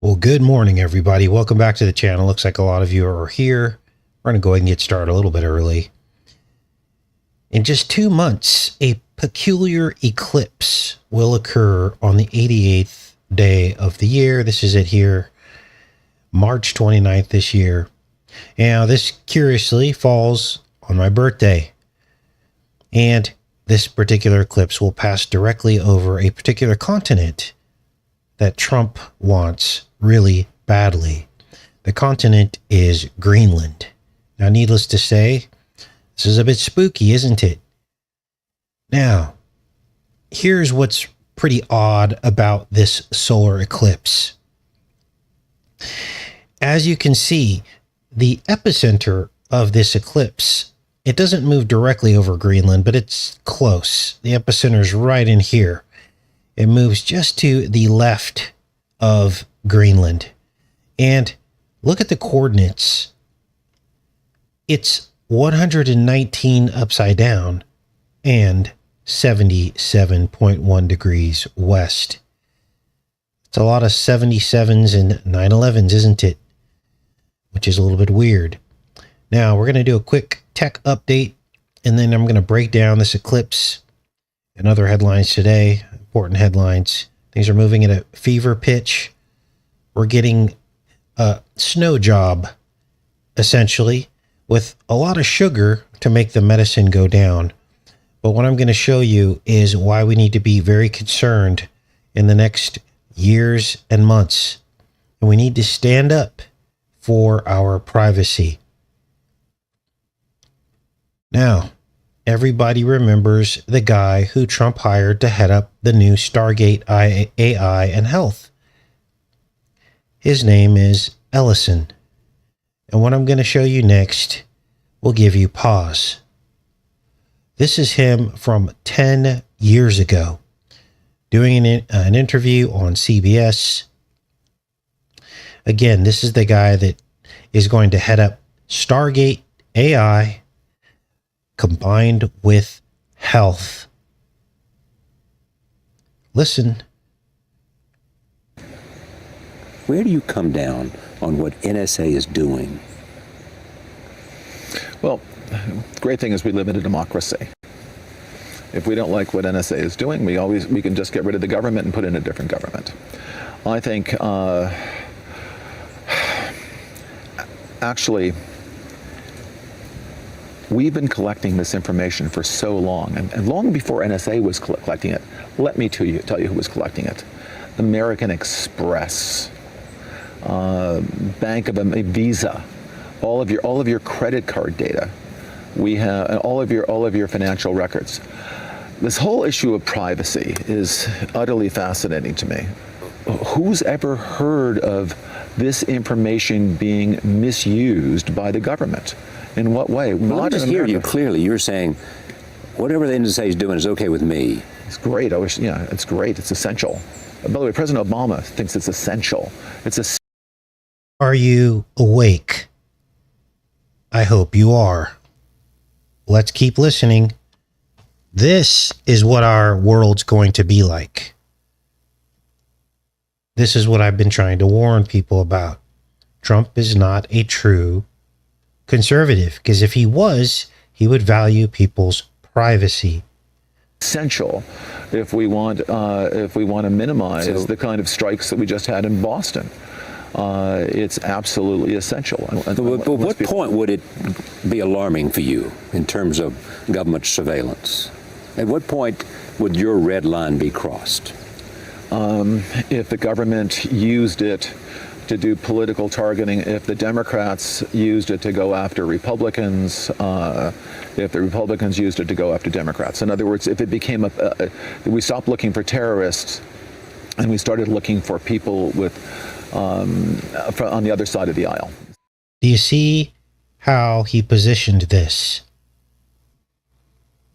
Well, good morning, everybody. Welcome back to the channel. Looks like a lot of you are here. We're going to go ahead and get started a little bit early. In just 2 months, a peculiar eclipse will occur on the 88th day of the year. This is it here, March 29th this year. Now, this curiously falls on my birthday. And this particular eclipse will pass directly over a particular continent that Trump wants really badly. The continent is Greenland. Now, needless to say, this is a bit spooky, isn't it? Now, here's what's pretty odd about this solar eclipse. As you can see, the epicenter of this eclipse, it doesn't move directly over Greenland, but it's close. The epicenter is right in here. It moves just to the left of Greenland. And look at the coordinates. It's 119 upside down and 77.1 degrees west. It's a lot of 77s and 911s, isn't it? Which is a little bit weird. Now, we're going to do a quick tech update, and then I'm going to break down this eclipse and other headlines today. Important headlines. Things are moving at a fever pitch. We're getting a snow job, essentially, with a lot of sugar to make the medicine go down. But what I'm going to show you is why we need to be very concerned in the next years and months. And we need to stand up for our privacy. Now, everybody remembers the guy who Trump hired to head up the new Stargate AI and health. His name is Ellison. And what I'm going to show you next will give you pause. This is him from 10 years ago, doing an interview on CBS. Again, this is the guy that is going to head up Stargate AI combined with health. Listen. Where do you come down on what NSA is doing? Well, the great thing is we live in a democracy. If we don't like what NSA is doing, we can just get rid of the government and put in a different government. I think actually we've been collecting this information for so long, and long before NSA was collecting it. Let me tell you who was collecting it. American Express, Bank of Visa, all of your credit card data. We have all of your financial records. This whole issue of privacy is utterly fascinating to me. Who's ever heard of this information being misused by the government? In what way? Well, I just hear you clearly. You're saying whatever the NSA is doing is okay with me. It's great. Yeah, it's great. It's essential. By the way, President Obama thinks it's essential. Are you awake? I hope you are. Let's keep listening. This is what our world's going to be like. This is what I've been trying to warn people about. Trump is not a true conservative, because if he was, he would value people's privacy. Essential if we want to minimize the kind of strikes that we just had in Boston. It's absolutely essential. But what point would it be alarming for you in terms of government surveillance? At what point would your red line be crossed? If the government used it to do political targeting, if the Democrats used it to go after Republicans, if the Republicans used it to go after Democrats. In other words, if it became we stopped looking for terrorists and we started looking for people with on the other side of the aisle. Do you see how he positioned this?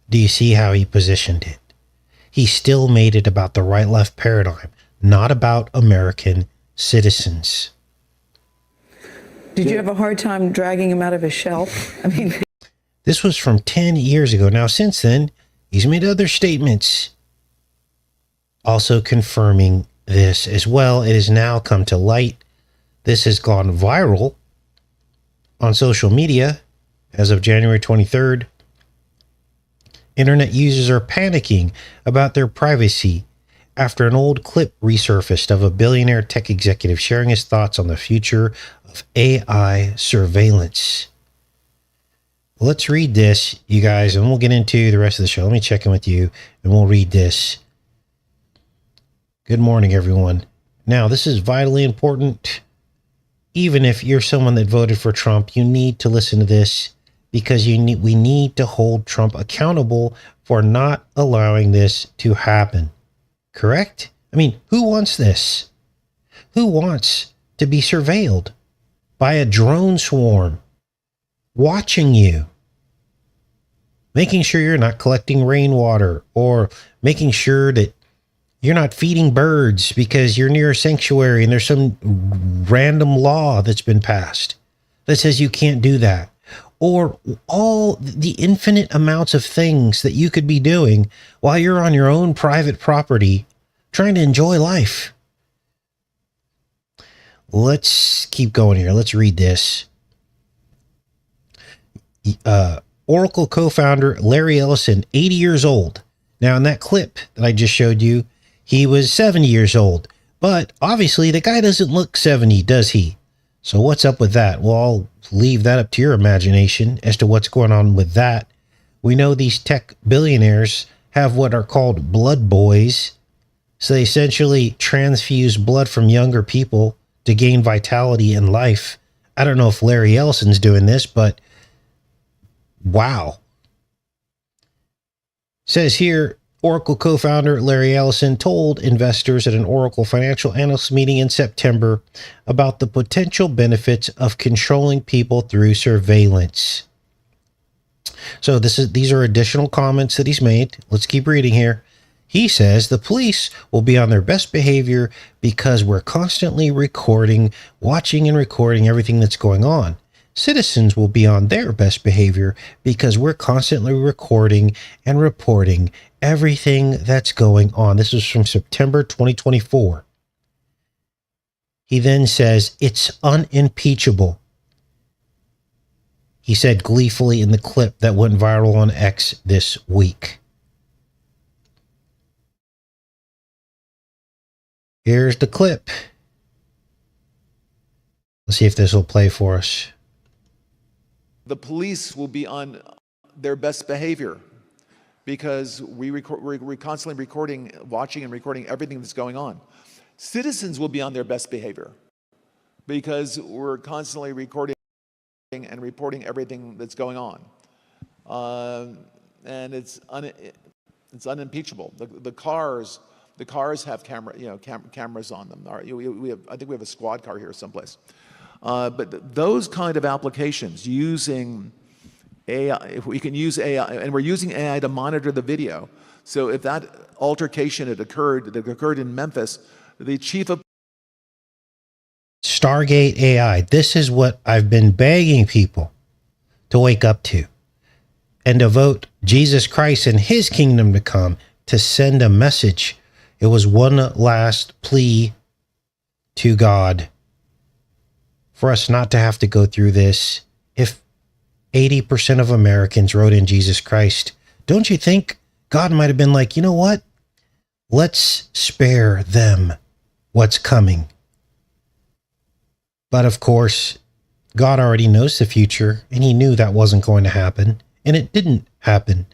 Do you see how he positioned it? He still made it about the right-left paradigm, not about American citizens. Did you have a hard time dragging him out of his shell? I mean, this was from 10 years ago. Now, since then, he's made other statements also confirming this as well. It has now come to light. This has gone viral on social media as of January 23rd. Internet users are panicking about their privacy after an old clip resurfaced of a billionaire tech executive sharing his thoughts on the future of AI surveillance. Let's read this, you guys, and we'll get into the rest of the show. Let me check in with you, and we'll read this. Good morning, everyone. Now, this is vitally important. Even if you're someone that voted for Trump, you need to listen to this because we need to hold Trump accountable for not allowing this to happen. Correct? I mean, who wants this? Who wants to be surveilled by a drone swarm watching you, making sure you're not collecting rainwater or making sure that you're not feeding birds because you're near a sanctuary and there's some random law that's been passed that says you can't do that, or all the infinite amounts of things that you could be doing while you're on your own private property trying to enjoy life. Let's keep going here. Let's read this. Oracle co-founder Larry Ellison, 80 years old. Now, in that clip that I just showed you, he was 70 years old. But obviously, the guy doesn't look 70, does he? So what's up with that? Well, I'll leave that up to your imagination as to what's going on with that. We know these tech billionaires have what are called blood boys. So they essentially transfuse blood from younger people to gain vitality in life. I don't know if Larry Ellison's doing this, but wow. Says here, Oracle co-founder Larry Ellison told investors at an Oracle financial analyst meeting in September about the potential benefits of controlling people through surveillance. So these are additional comments that he's made. Let's keep reading here. He says the police will be on their best behavior because we're constantly watching and recording everything that's going on. Citizens will be on their best behavior because we're constantly recording and reporting everything that's going on. This is from September 2024. He then says it's unimpeachable. He said gleefully in the clip that went viral on X this week. Here's the clip. Let's see if this will play for us. The police will be on their best behavior because we're constantly recording, watching and recording everything that's going on. Citizens will be on their best behavior because we're constantly recording and reporting everything that's going on. And it's unimpeachable. The cars have cameras on them. I think we have a squad car here someplace. But those kind of applications using AI, if we can use AI, and we're using AI to monitor the video. So if that altercation that occurred in Memphis, the chief of Stargate AI. This is what I've been begging people to wake up to and devote Jesus Christ and his kingdom to come, to send a message. It was one last plea to God for us not to have to go through this. If 80% of Americans wrote in Jesus Christ, don't you think God might have been like, you know what? Let's spare them what's coming. But of course, God already knows the future, and he knew that wasn't going to happen, and it didn't happen.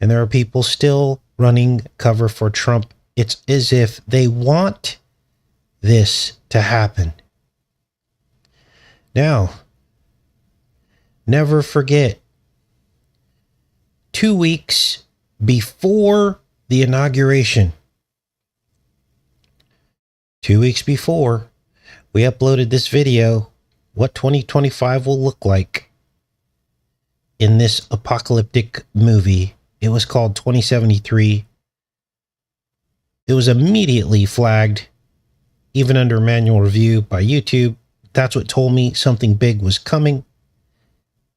And there are people still running cover for Trump. It's as if they want this to happen. Now, never forget, 2 weeks before the inauguration, 2 weeks before, we uploaded this video, what 2025 will look like in this apocalyptic movie. It was called 2073. It was immediately flagged, even under manual review by YouTube. That's what told me something big was coming.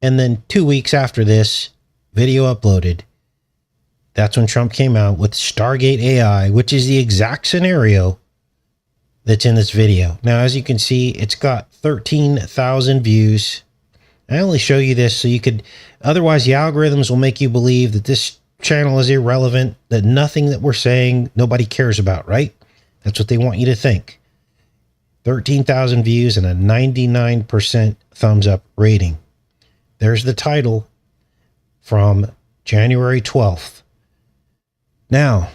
And then 2 weeks after this video uploaded, that's when Trump came out with Stargate AI, which is the exact scenario that's in this video. Now, as you can see, it's got 13,000 views. I only show you this so you could, otherwise the algorithms will make you believe that this channel is irrelevant, that nothing that we're saying nobody cares about, right? That's what they want you to think. 13,000 views and a 99% thumbs up rating. There's the title from January 12th. Now,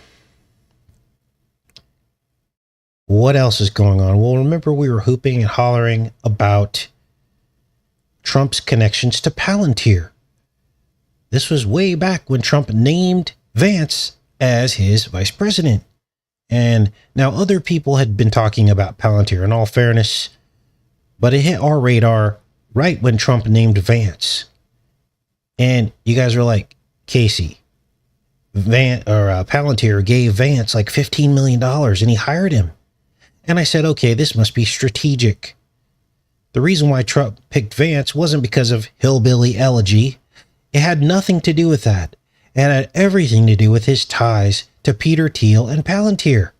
what else is going on? Well, remember we were hooping and hollering about Trump's connections to Palantir. This was way back when Trump named Vance as his vice president. And now other people had been talking about Palantir, in all fairness, but it hit our radar right when Trump named Vance. And you guys were like, Casey, Palantir gave Vance like $15 million and he hired him. And I said, okay, this must be strategic. The reason why Trump picked Vance wasn't because of hillbilly elegy. It had nothing to do with that. It had everything to do with his ties to Peter Thiel and Palantir.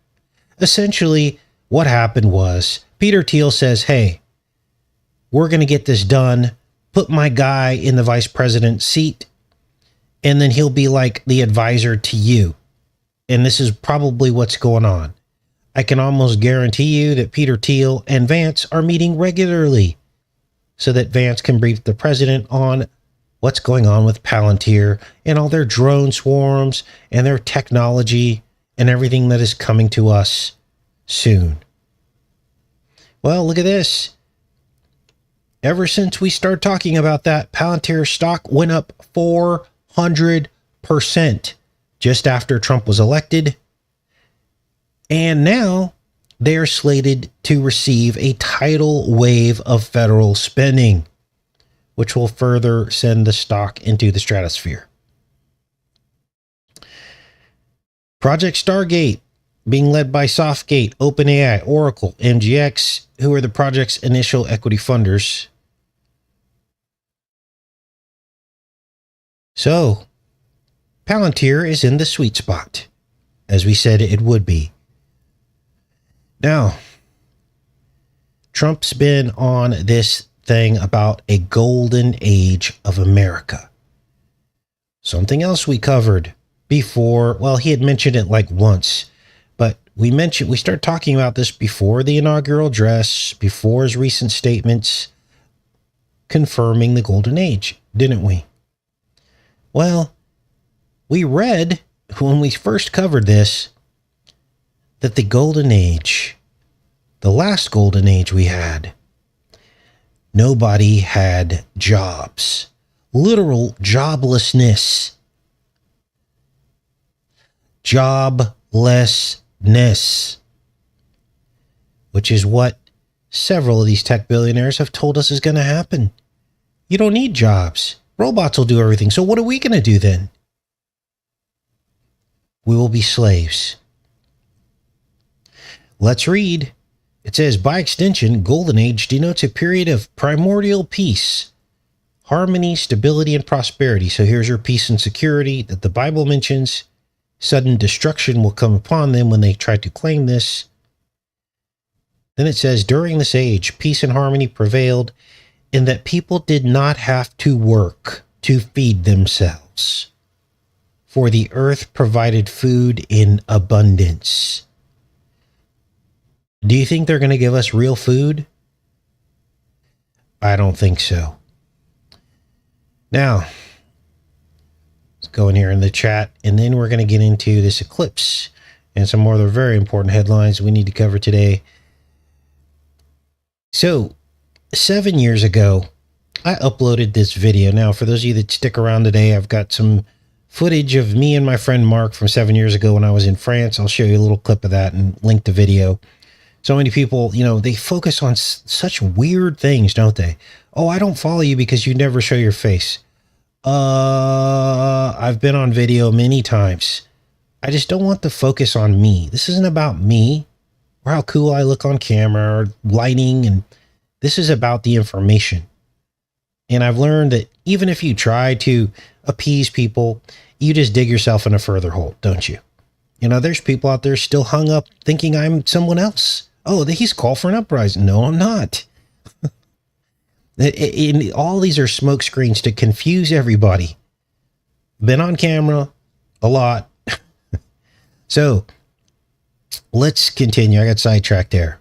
Essentially, what happened was Peter Thiel says, hey, we're going to get this done. Put my guy in the vice president seat, and then he'll be like the advisor to you. And this is probably what's going on. I can almost guarantee you that Peter Thiel and Vance are meeting regularly so that Vance can brief the president on what's going on with Palantir and all their drone swarms and their technology and everything that is coming to us soon. Well, look at this. Ever since we started talking about that, Palantir stock went up 400% just after Trump was elected. And now they are slated to receive a tidal wave of federal spending, which will further send the stock into the stratosphere. Project Stargate, being led by Softgate, OpenAI, Oracle, MGX, who are the project's initial equity funders. So, Palantir is in the sweet spot, as we said it would be. Now, Trump's been on this thing about a golden age of America. Something else we covered before, well, he had mentioned it like once, but we started talking about this before the inaugural address, before his recent statements confirming the golden age, didn't we? Well, we read when we first covered this that the golden age, the last golden age we had, nobody had jobs. Literal joblessness. Joblessness. Which is what several of these tech billionaires have told us is going to happen. You don't need jobs. Robots will do everything. So what are we going to do then? We will be slaves. Let's read. It says, by extension, Golden Age denotes a period of primordial peace, harmony, stability, and prosperity. So here's your peace and security that the Bible mentions. Sudden destruction will come upon them when they try to claim this. Then it says, during this age, peace and harmony prevailed in that people did not have to work to feed themselves, for the earth provided food in abundance. Do you think they're going to give us real food? I don't think so. Now, let's go in here in the chat, and then we're going to get into this eclipse and some more other very important headlines we need to cover today. So, 7 years ago, I uploaded this video. Now, for those of you that stick around today, I've got some footage of me and my friend Mark from 7 years ago when I was in France. I'll show you a little clip of that and link the video. So many people, they focus on such weird things, don't they? Oh, I don't follow you because you never show your face. I've been on video many times. I just don't want the focus on me. This isn't about me or how cool I look on camera or lighting. And this is about the information. And I've learned that even if you try to appease people, you just dig yourself in a further hole, don't you? There's people out there still hung up thinking I'm someone else. Oh, he's called for an uprising. No, I'm not. All these are smoke screens to confuse everybody. Been on camera a lot. So let's continue. I got sidetracked there.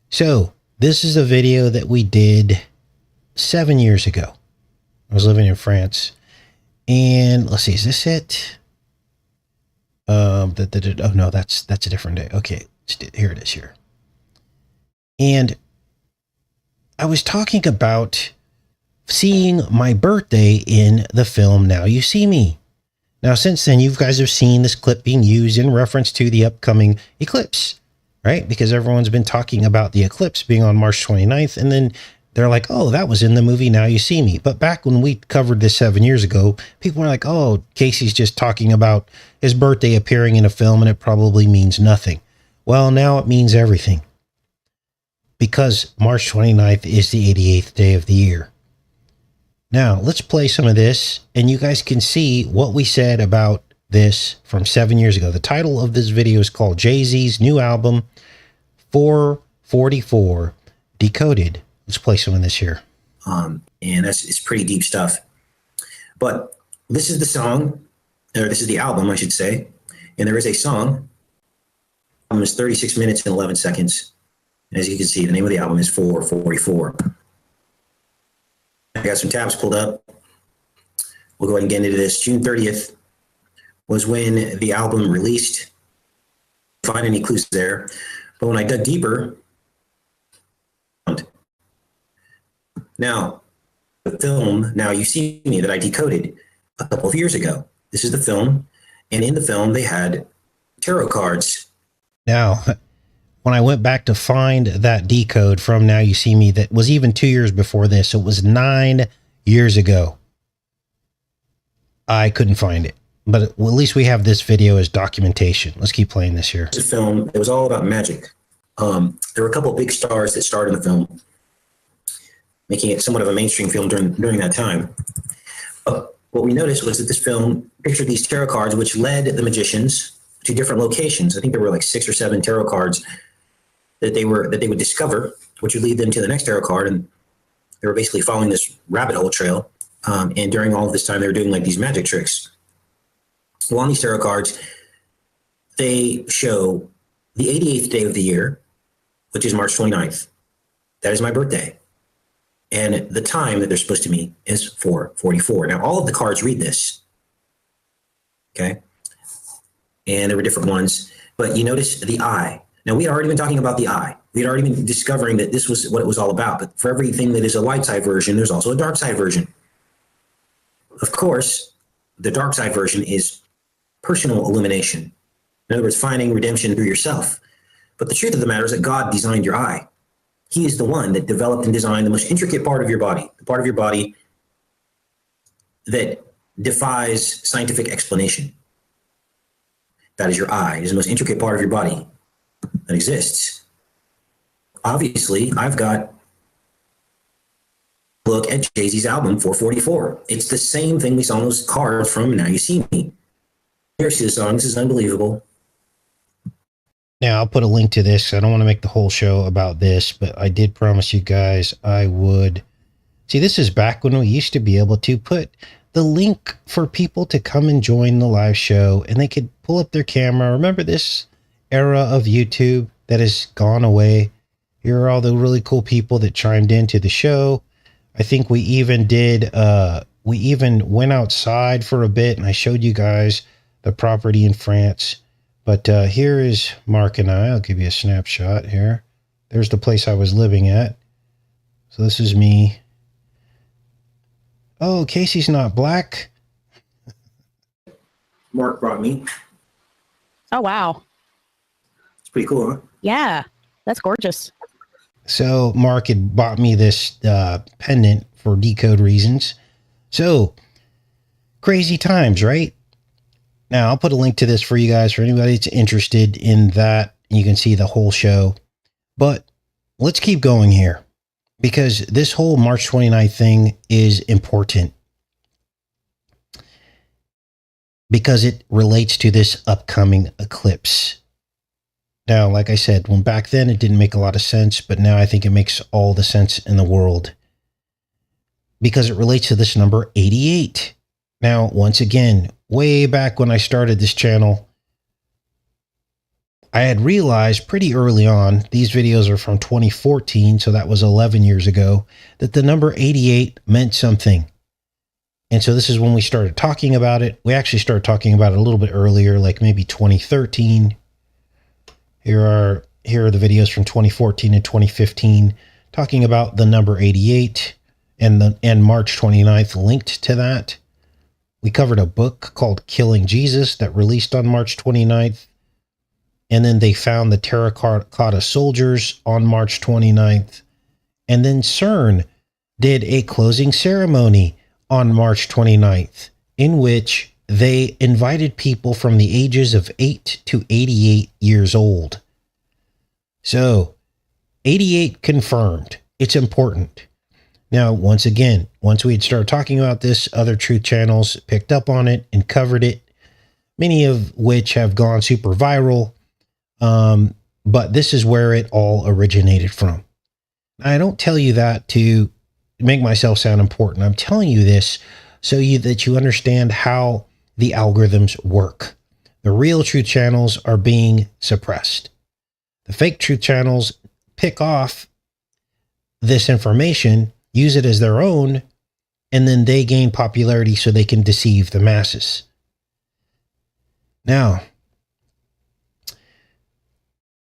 So this is a video that we did 7 years ago. I was living in France. And let's see, is this it? Oh no, that's a different day. Okay, here it is here. And I was talking about seeing my birthday in the film Now You See Me. Now, since then, you guys have seen this clip being used in reference to the upcoming eclipse, right? Because everyone's been talking about the eclipse being on March 29th, and then they're like, oh, that was in the movie Now You See Me. But back when we covered this 7 years ago, people were like, oh, Casey's just talking about his birthday appearing in a film, and it probably means nothing. Well, now it means everything. Because March 29th is the 88th day of the year. Now, let's play some of this, and you guys can see what we said about this from 7 years ago. The title of this video is called Jay-Z's new album, 444 Decoded. Let's play some of this here. And it's pretty deep stuff. But this is the song, or this is the album, I should say. And there is a song. The album is 36 minutes and 11 seconds. And as you can see, the name of the album is 444. I got some tabs pulled up. We'll go ahead and get into this. June 30th was when the album released. Find any clues there. But when I dug deeper, now, the film, Now You See Me, that I decoded a couple of years ago. This is the film. And in the film, they had tarot cards. Now, when I went back to find that decode from Now You See Me, that was even 2 years before this, so it was 9 years ago, I couldn't find it. But at least we have this video as documentation. Let's keep playing this here. It's a film. It was all about magic. There were a couple of big stars that starred in the film, making it somewhat of a mainstream film during that time. But what we noticed was that this film pictured these tarot cards, which led the magicians to different locations. I think there were like 6 or 7 tarot cards that they would discover, which would lead them to the next tarot card, and they were basically following this rabbit hole trail. And during all of this time, they were doing like these magic tricks. Well, on these tarot cards, they show the 88th day of the year, which is March 29th. That is my birthday. And the time that they're supposed to meet is 444. Now, all of the cards read this. Okay. And there were different ones, but you notice the eye. Now, we had already been talking about the eye. We had already been discovering that this was what it was all about. But for everything that is a light side version, there's also a dark side version. Of course, the dark side version is personal illumination. In other words, finding redemption through yourself. But the truth of the matter is that God designed your eye. He is the one that developed and designed the most intricate part of your body, the part of your body that defies scientific explanation. That is your eye. It is the most intricate part of your body that exists. Obviously, I've got a look at Jay-Z's album, 444. It's the same thing we saw on those cards from Now You See Me. Here's the song. This is unbelievable. Now, I'll put a link to this. I don't want to make the whole show about this, but I did promise you guys I would. See, this is back when we used to be able to put the link for people to come and join the live show, and they could pull up their camera. Remember this era of YouTube that has gone away? Here are all the really cool people that chimed into the show. I think we even went outside for a bit, and I showed you guys the property in France. But here is Mark and I. I'll give you a snapshot here. There's the place I was living at. So this is me. Oh, Casey's not black. Mark brought me. Oh, wow. It's pretty cool, huh? Yeah, that's gorgeous. So Mark had bought me this pendant for decode reasons. So crazy times, right? Now, I'll put a link to this for you guys, for anybody that's interested in that. You can see the whole show. But let's keep going here, because this whole March 29th thing is important, because it relates to this upcoming eclipse. Now, like I said, when back then it didn't make a lot of sense, but now I think it makes all the sense in the world because it relates to this number 88. Now, once again, way back when I started this channel, I had realized pretty early on, these videos are from 2014, so that was 11 years ago, that the number 88 meant something. And so this is when we started talking about it. We actually started talking about it a little bit earlier, like maybe 2013. Here are the videos from 2014 and 2015 talking about the number 88 and March 29th linked to that. We covered a book called Killing Jesus that released on March 29th. And then they found the terracotta soldiers on March 29th. And then CERN did a closing ceremony on March 29th, in which they invited people from the ages of 8 to 88 years old. So 88 confirmed. It's important. Now, once again, once we had started talking about this, other truth channels picked up on it and covered it, many of which have gone super viral. But this is where it all originated from. I don't tell you that to make myself sound important. I'm telling you this so that you understand how the algorithms work. The real truth channels are being suppressed. The fake truth channels pick off this information, use it as their own, and then they gain popularity so they can deceive the masses. Now,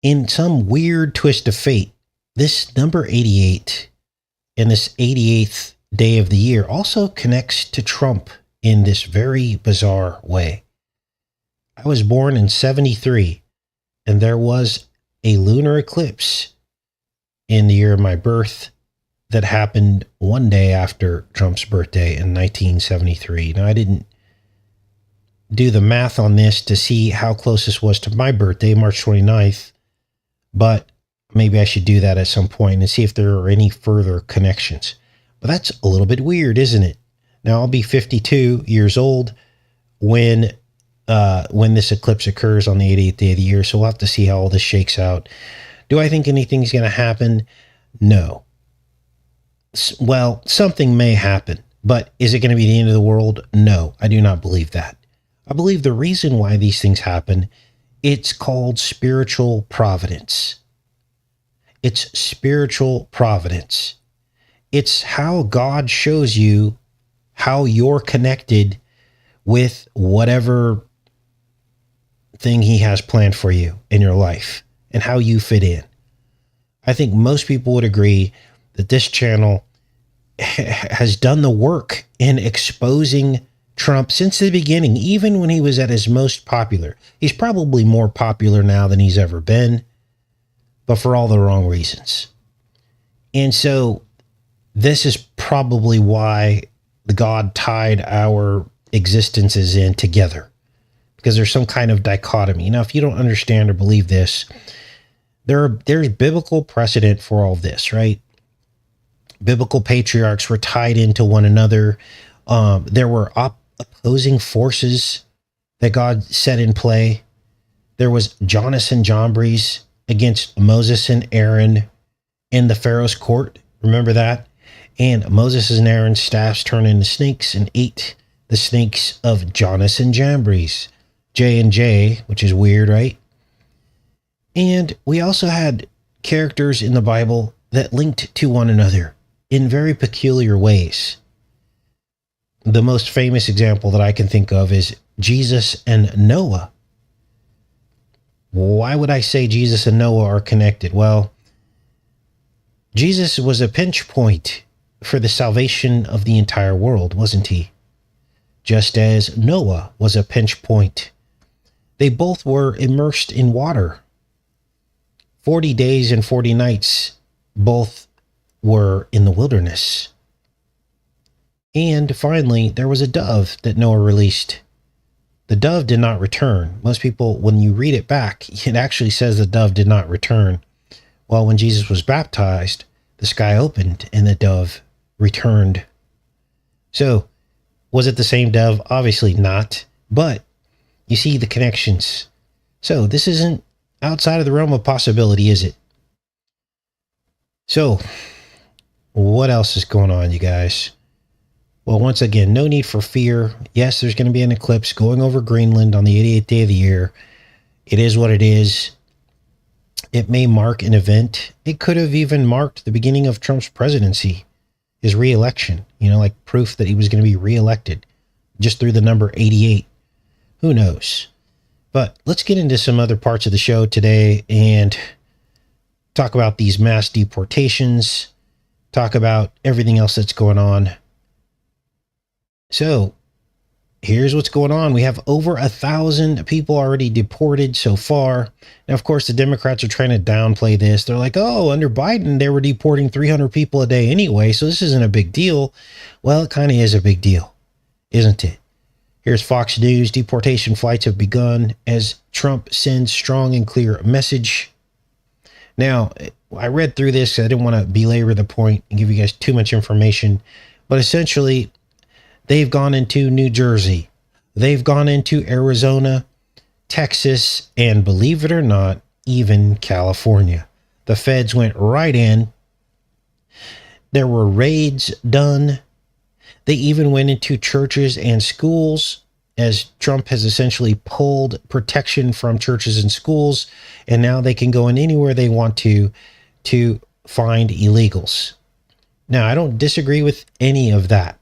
in some weird twist of fate, this number 88 and this 88th day of the year also connects to Trump in this very bizarre way. I was born in 73, and there was a lunar eclipse in the year of my birth that happened one day after Trump's birthday in 1973. Now, I didn't do the math on this to see how close this was to my birthday, March 29th, but maybe I should do that at some point and see if there are any further connections. But that's a little bit weird, isn't it? Now, I'll be 52 years old when this eclipse occurs on the 88th day of the year, so we'll have to see how all this shakes out. Do I think anything's going to happen? No. Well, something may happen, but is it going to be the end of the world? No, I do not believe that. I believe the reason why these things happen, it's called spiritual providence. It's spiritual providence. It's how God shows you how you're connected with whatever thing he has planned for you in your life and how you fit in. I think most people would agree that this channel has done the work in exposing Trump since the beginning, even when he was at his most popular. He's probably more popular now than he's ever been, but for all the wrong reasons. And so this is probably why the God tied our existences in together, because there's some kind of dichotomy. Now, if you don't understand or believe this, there's biblical precedent for all this, right? Biblical patriarchs were tied into one another. There were opposing forces that God set in play. There was Jannes and Jambres against Moses and Aaron in the Pharaoh's court. Remember that? And Moses and Aaron's staffs turned into snakes and ate the snakes of Jannes and Jambres. J&J, which is weird, right? And we also had characters in the Bible that linked to one another in very peculiar ways. The most famous example that I can think of is Jesus and Noah. Why would I say Jesus and Noah are connected? Well, Jesus was a pinch point for the salvation of the entire world, wasn't he? Just as Noah was a pinch point. They both were immersed in water. 40 days and 40 nights, both were in the wilderness. And finally, there was a dove that Noah released. The dove did not return. Most people, when you read it back, it actually says the dove did not return. Well, when Jesus was baptized, the sky opened and the dove returned. So, was it the same dove? Obviously not, but you see the connections. So this isn't outside of the realm of possibility, is it? So, what else is going on, you guys? Well, once again, no need for fear. Yes, there's going to be an eclipse going over Greenland on the 88th day of the year. It is what it is. It may mark an event. It could have even marked the beginning of Trump's presidency, his re-election, like proof that he was going to be re-elected just through the number 88. Who knows? But let's get into some other parts of the show today and talk about these mass deportations, talk about everything else that's going on. So here's what's going on. We have over 1,000 people already deported so far. Now, of course, the Democrats are trying to downplay this. They're like, oh, under Biden, they were deporting 300 people a day anyway, so this isn't a big deal. Well, it kind of is a big deal, isn't it? Here's Fox News. Deportation flights have begun as Trump sends strong and clear message. Now, I read through this. I didn't want to belabor the point and give you guys too much information, but essentially, they've gone into New Jersey. They've gone into Arizona, Texas, and believe it or not, even California. The feds went right in. There were raids done. They even went into churches and schools, as Trump has essentially pulled protection from churches and schools, and now they can go in anywhere they want to find illegals. Now, I don't disagree with any of that.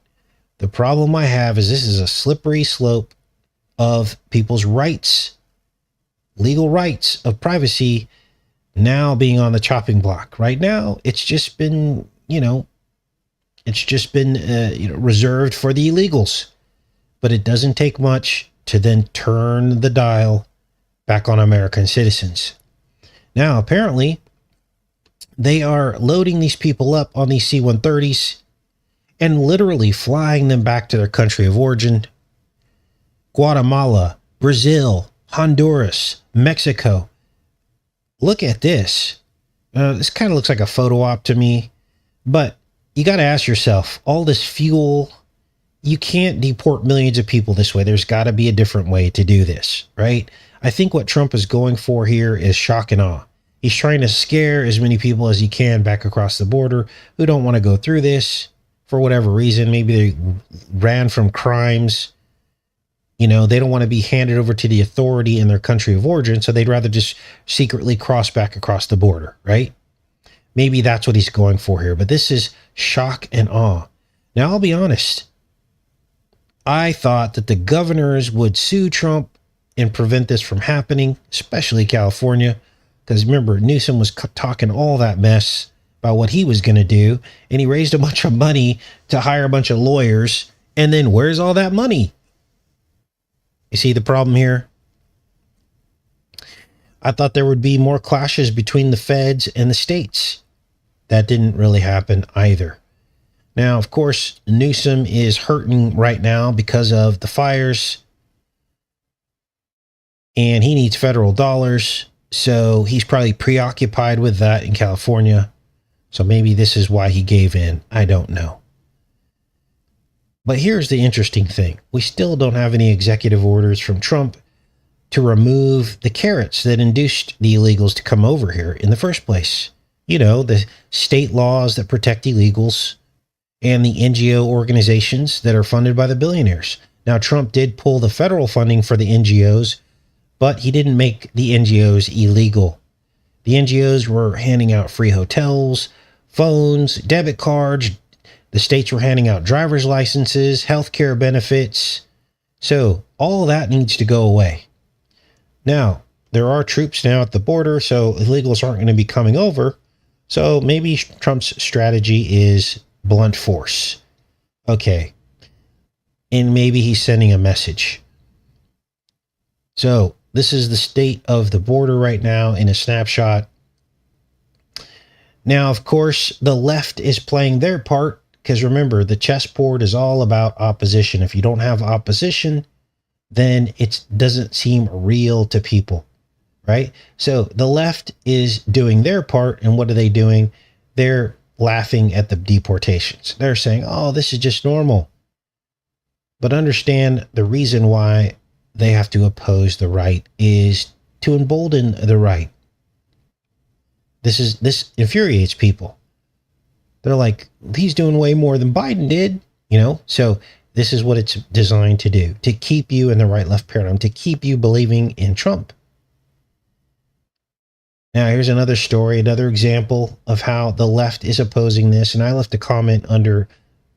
The problem I have is this is a slippery slope of people's rights, legal rights of privacy, now being on the chopping block. Right now, it's just been, reserved for the illegals. But it doesn't take much to then turn the dial back on American citizens. Now, apparently, they are loading these people up on these C-130s and literally flying them back to their country of origin. Guatemala, Brazil, Honduras, Mexico. Look at this. This kind of looks like a photo op to me, but you got to ask yourself, all this fuel, you can't deport millions of people this way. There's got to be a different way to do this, right? I think what Trump is going for here is shock and awe. He's trying to scare as many people as he can back across the border who don't want to go through this for whatever reason. Maybe they ran from crimes. They don't want to be handed over to the authority in their country of origin, so they'd rather just secretly cross back across the border, right? Maybe that's what he's going for here, but this is shock and awe. Now, I'll be honest. I thought that the governors would sue Trump and prevent this from happening, especially California, because remember, Newsom was talking all that mess about what he was going to do, and he raised a bunch of money to hire a bunch of lawyers, and then where's all that money? You see the problem here? I thought there would be more clashes between the feds and the states. That didn't really happen either. Now, of course, Newsom is hurting right now because of the fires, and he needs federal dollars, so he's probably preoccupied with that in California. So maybe this is why he gave in. I don't know. But here's the interesting thing. We still don't have any executive orders from Trump to remove the carrots that induced the illegals to come over here in the first place. The state laws that protect illegals and the NGO organizations that are funded by the billionaires. Now, Trump did pull the federal funding for the NGOs, but he didn't make the NGOs illegal. The NGOs were handing out free hotels, phones, debit cards. The states were handing out driver's licenses, healthcare benefits. So all that needs to go away. Now, there are troops now at the border, so illegals aren't going to be coming over. So maybe Trump's strategy is blunt force. Okay. And maybe he's sending a message. So this is the state of the border right now in a snapshot. Now, of course, the left is playing their part because remember, the chessboard is all about opposition. If you don't have opposition, then it doesn't seem real to people, right? So the left is doing their part, and what are they doing? They're laughing at the deportations. They're saying, oh, this is just normal. But understand the reason why they have to oppose the right is to embolden the right. This infuriates people. They're like, he's doing way more than Biden did, you know? So this is what it's designed to do, to keep you in the right-left paradigm, to keep you believing in Trump. Now, here's another story, another example of how the left is opposing this. And I left a comment under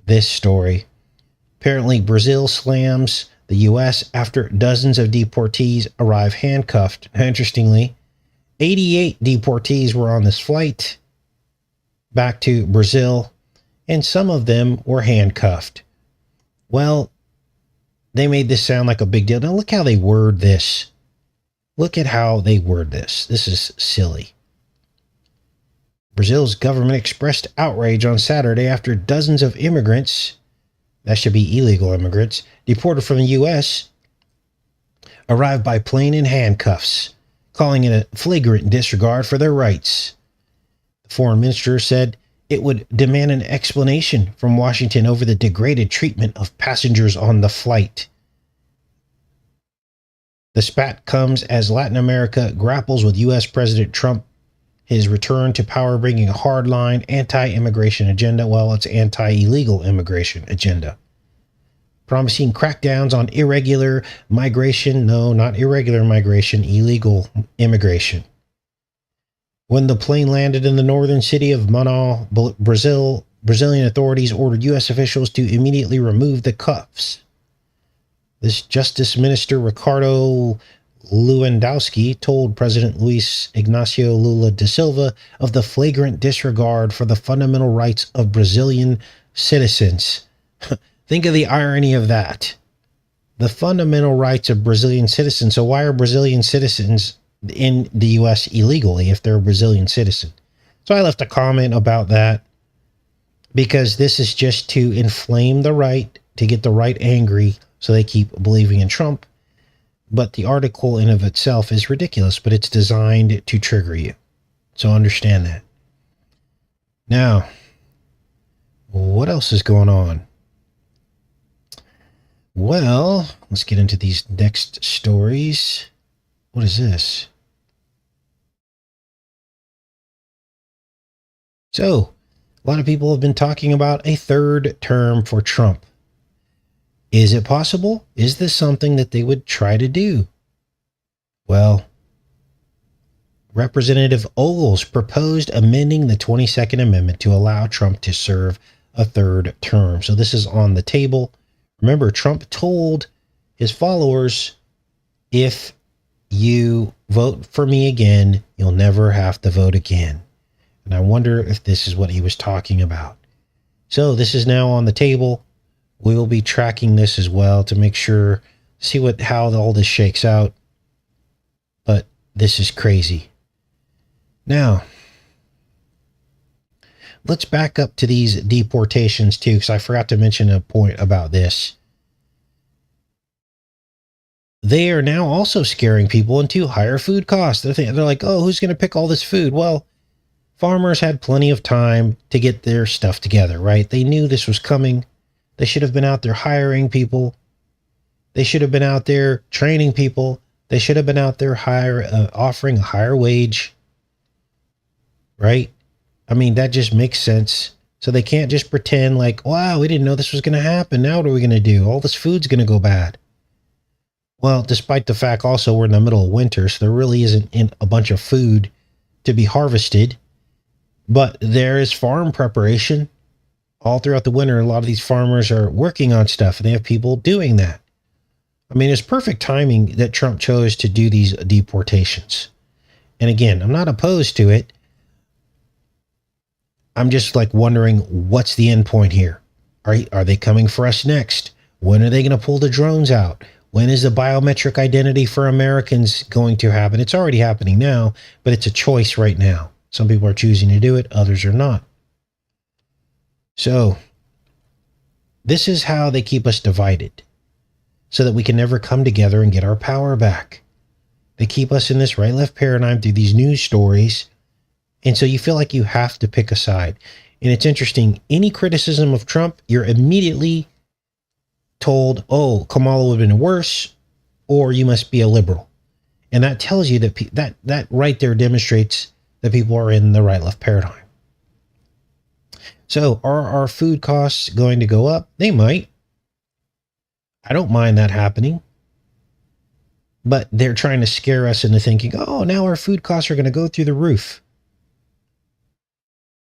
this story. Apparently, Brazil slams the U.S. after dozens of deportees arrive handcuffed. Interestingly, 88 deportees were on this flight back to Brazil, and some of them were handcuffed. Well, they made this sound like a big deal. Now, look how they word this. Look at how they word this. This is silly. Brazil's government expressed outrage on Saturday after dozens of immigrants, that should be illegal immigrants, deported from the U.S., arrived by plane in handcuffs, calling it a flagrant disregard for their rights. The foreign minister said it would demand an explanation from Washington over the degraded treatment of passengers on the flight. The spat comes as Latin America grapples with U.S. President Trump, his return to power bringing a hardline anti-immigration agenda, well, it's anti-illegal immigration agenda, promising crackdowns on irregular migration. No, not irregular migration, illegal immigration. When the plane landed in the northern city of Manaus, Brazil, Brazilian authorities ordered U.S. officials to immediately remove the cuffs. This Justice Minister Ricardo Lewandowski told President Luiz Ignacio Lula da Silva of the flagrant disregard for the fundamental rights of Brazilian citizens. Think of the irony of that. The fundamental rights of Brazilian citizens. So why are Brazilian citizens in the U.S. illegally if they're a Brazilian citizen? So I left a comment about that because this is just to inflame the right, to get the right angry so they keep believing in Trump. But the article in of itself is ridiculous, but it's designed to trigger you. So understand that. Now, what else is going on? Well, let's get into these next stories. What is this? So, a lot of people have been talking about a third term for Trump. Is it possible? Is this something that they would try to do? Well, Representative Ogles proposed amending the 22nd Amendment to allow Trump to serve a third term. So this is on the table. Remember, Trump told his followers, if you vote for me again, you'll never have to vote again. And I wonder if this is what he was talking about. So this is now on the table. We will be tracking this as well to make sure, see how all this shakes out. But this is crazy. Now, let's back up to these deportations too, because I forgot to mention a point about this. They are now also scaring people into higher food costs. They're like, oh, who's going to pick all this food? Well, farmers had plenty of time to get their stuff together, right? They knew this was coming. They should have been out there hiring people. They should have been out there training people. They should have been out there offering a higher wage, right? I mean, that just makes sense. So they can't just pretend like, wow, we didn't know this was going to happen. Now what are we going to do? All this food's going to go bad. Well, despite the fact also we're in the middle of winter, so there really isn't a bunch of food to be harvested. But there is farm preparation. All throughout the winter, a lot of these farmers are working on stuff, and they have people doing that. I mean, it's perfect timing that Trump chose to do these deportations. And again, I'm not opposed to it. I'm just like wondering, what's the end point here? Are they coming for us next? When are they going to pull the drones out? When is the biometric identity for Americans going to happen? It's already happening now, but it's a choice right now. Some people are choosing to do it, others are not. So, this is how they keep us divided, so that we can never come together and get our power back. They keep us in this right-left paradigm through these news stories, and so you feel like you have to pick a side. And it's interesting, any criticism of Trump, you're immediately told, oh, Kamala would have been worse, or you must be a liberal. And that tells you that that right there demonstrates that people are in the right-left paradigm. So are our food costs going to go up? They might. I don't mind that happening. But they're trying to scare us into thinking, oh, now our food costs are going to go through the roof.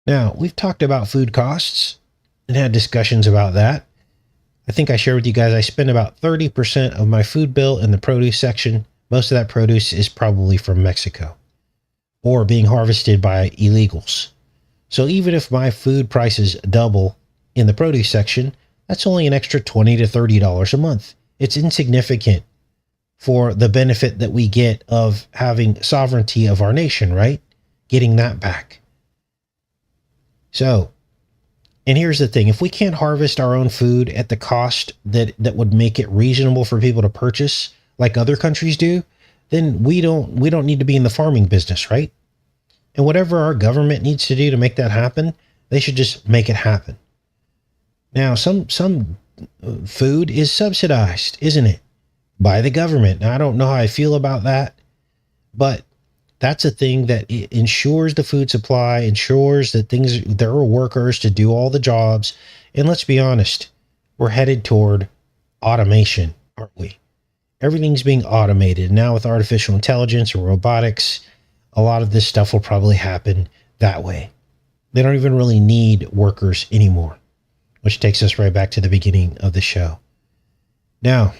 Now, we've talked about food costs and had discussions about that. I think I shared with you guys, I spend about 30% of my food bill in the produce section. Most of that produce is probably from Mexico or being harvested by illegals. So even if my food prices double in the produce section, that's only an extra $20 to $30 a month. It's insignificant for the benefit that we get of having sovereignty of our nation, right? Getting that back. So, and here's the thing, if we can't harvest our own food at the cost that would make it reasonable for people to purchase like other countries do, then we don't need to be in the farming business, right? And whatever our government needs to do to make that happen, they should just make it happen. Now, some food is subsidized, isn't it? By the government. Now, I don't know how I feel about that, but that's a thing that ensures the food supply, ensures that there are workers to do all the jobs. And let's be honest, we're headed toward automation, aren't we? Everything's being automated. Now with artificial intelligence or robotics, a lot of this stuff will probably happen that way. They don't even really need workers anymore, which takes us right back to the beginning of the show. Now,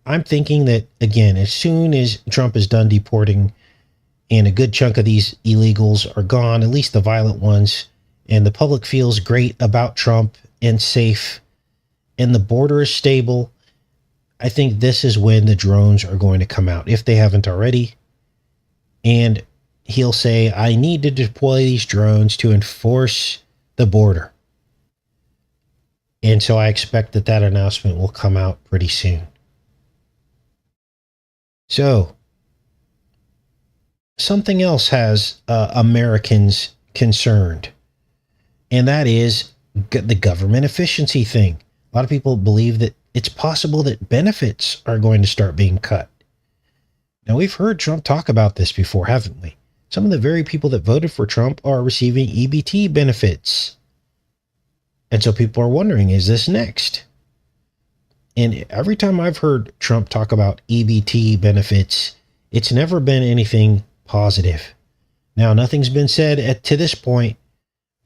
I'm thinking that, again, as soon as Trump is done deporting and a good chunk of these illegals are gone, at least the violent ones, and the public feels great about Trump and safe, and the border is stable, I think this is when the drones are going to come out, if they haven't already. And he'll say, I need to deploy these drones to enforce the border. And so I expect that announcement will come out pretty soon. So, something else has Americans concerned, and that is the government efficiency thing. A lot of people believe that it's possible that benefits are going to start being cut. Now, we've heard Trump talk about this before, haven't we? Some of the very people that voted for Trump are receiving EBT benefits. And so people are wondering, is this next? And every time I've heard Trump talk about EBT benefits, it's never been anything positive. Now, nothing's been said to this point,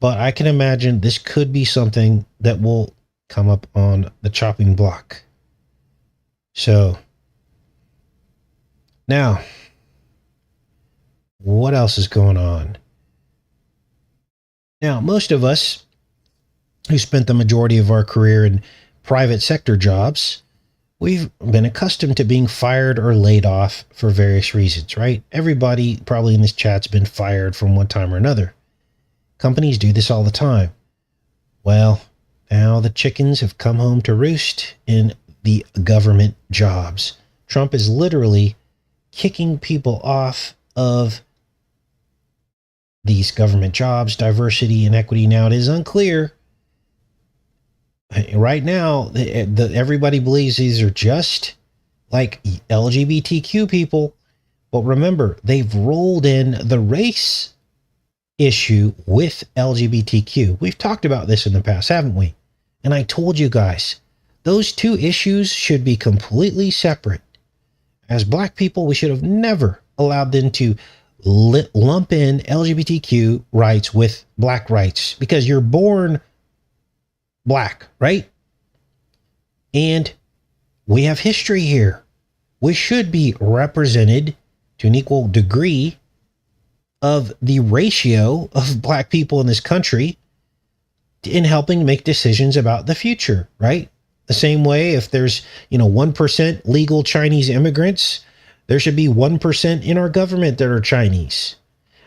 but I can imagine this could be something that will come up on the chopping block. So, now, what else is going on? Now, most of us who spent the majority of our career in private sector jobs, we've been accustomed to being fired or laid off for various reasons, right? Everybody probably in this chat's been fired from one time or another. Companies do this all the time. Well, now the chickens have come home to roost in the government jobs. Trump is literally kicking people off of these government jobs, diversity and equity. Now, it is unclear. Right now, everybody believes these are just like LGBTQ people. But remember, they've rolled in the race issue with LGBTQ. We've talked about this in the past, haven't we? And I told you guys, those two issues should be completely separate. As black people, we should have never allowed them to lump in LGBTQ rights with black rights, because you're born black, right? And we have history here. We should be represented to an equal degree of the ratio of black people in this country in helping make decisions about the future, right? The same way, if there's, 1% legal Chinese immigrants, there should be 1% in our government that are Chinese.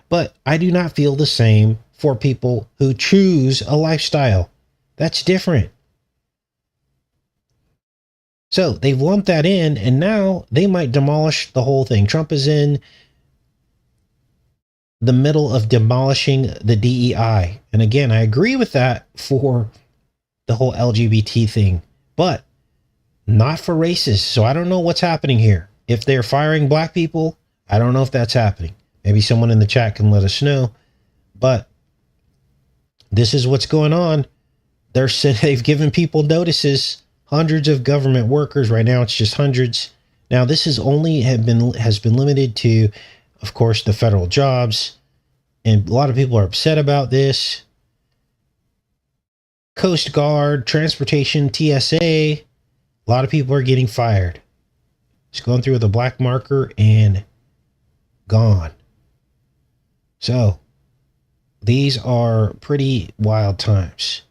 But I do not feel the same for people who choose a lifestyle. That's different. So they've lumped that in, and now they might demolish the whole thing. Trump is in the middle of demolishing the DEI. And again, I agree with that for the whole LGBT thing, but not for races. So I don't know what's happening here. if they're firing black people, I don't know if that's happening. Maybe someone in the chat can let us know. But this is what's going on. They've given people notices. Hundreds of government workers. Right now, it's just hundreds. Now, this has been limited to, of course, the federal jobs. And a lot of people are upset about this. Coast Guard, transportation, TSA. A lot of people are getting fired. It's going through with a black marker and gone. So, these are pretty wild times.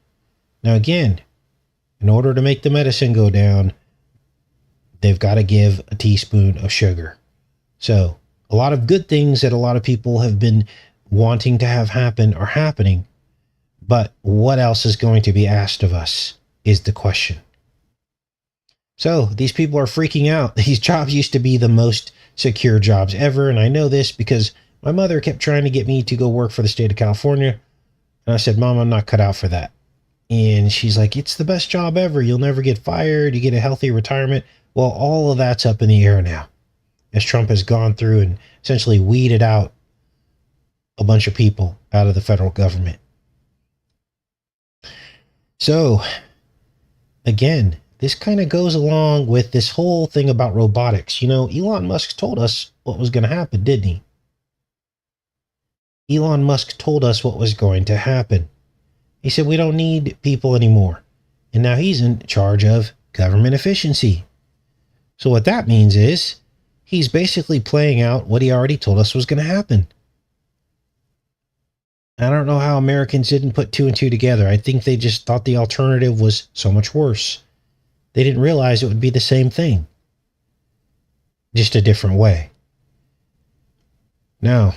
Now, again, in order to make the medicine go down, they've got to give a teaspoon of sugar. So, a lot of good things that a lot of people have been wanting to have happen are happening. But what else is going to be asked of us is the question. So, these people are freaking out. These jobs used to be the most secure jobs ever. And I know this because my mother kept trying to get me to go work for the state of California. And I said, Mom, I'm not cut out for that. And she's like, it's the best job ever. You'll never get fired. You get a healthy retirement. Well, all of that's up in the air now, as Trump has gone through and essentially weeded out a bunch of people out of the federal government. So, again, this kind of goes along with this whole thing about robotics. You know, Elon Musk told us what was going to happen, didn't he? Elon Musk told us what was going to happen. He said we don't need people anymore. And now he's in charge of government efficiency. So what that means is he's basically playing out what he already told us was going to happen. I don't know how Americans didn't put two and two together. I think they just thought the alternative was so much worse. They didn't realize it would be the same thing, just a different way. Now,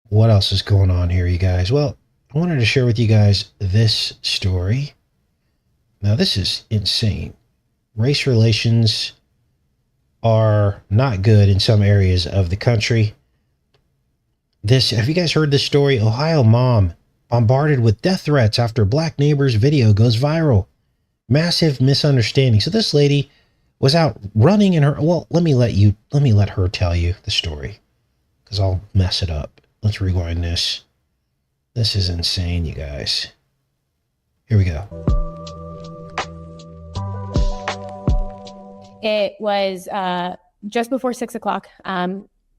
what else is going on here, you guys? Well, I wanted to share with you guys this story. Now, this is insane. Race relations are not good in some areas of the country. Have you guys heard this story? Ohio mom bombarded with death threats after black neighbor's video goes viral. Massive misunderstanding. So this lady was out running in her, well, let me let her tell you the story, because I'll mess it up. Let's rewind this. This is insane, you guys. Here we go. It was just before 6 o'clock.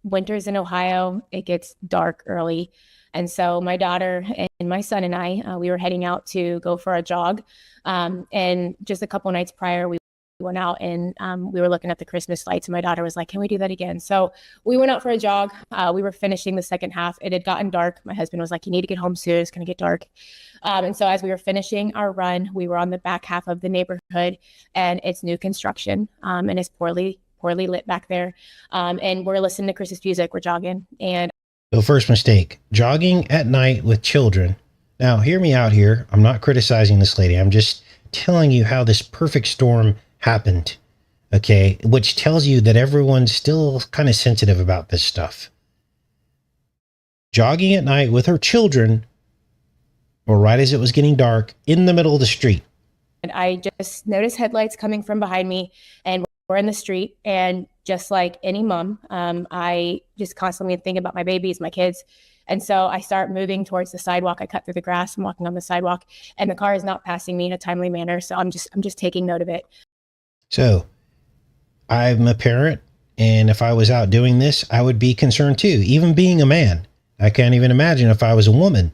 Winters in Ohio, it gets dark early. And so my daughter and my son and I, we were heading out to go for a jog. And just a couple nights prior, we went out and we were looking at the Christmas lights. And my daughter was like, can we do that again? So we went out for a jog. We were finishing the second half. It had gotten dark. My husband was like, you need to get home soon. It's going to get dark. And so as we were finishing our run, we were on the back half of the neighborhood, and it's new construction, and it's poorly lit back there. And we're listening to Christmas music. We're jogging. And So first mistake, jogging at night with children. Now, hear me out here. I'm not criticizing this lady. I'm just telling you how this perfect storm happened, okay? Which tells you that everyone's still kind of sensitive about this stuff. Jogging at night with her children, or right as it was getting dark, in the middle of the street. And I just noticed headlights coming from behind me, and we're in the street. And just like any mom, I just constantly think about my babies, my kids. And so I start moving towards the sidewalk. I cut through the grass. I'm walking on the sidewalk, and the car is not passing me in a timely manner. So I'm just taking note of it. So I'm a parent, and if I was out doing this, I would be concerned too. Even being a man, I can't even imagine if I was a woman,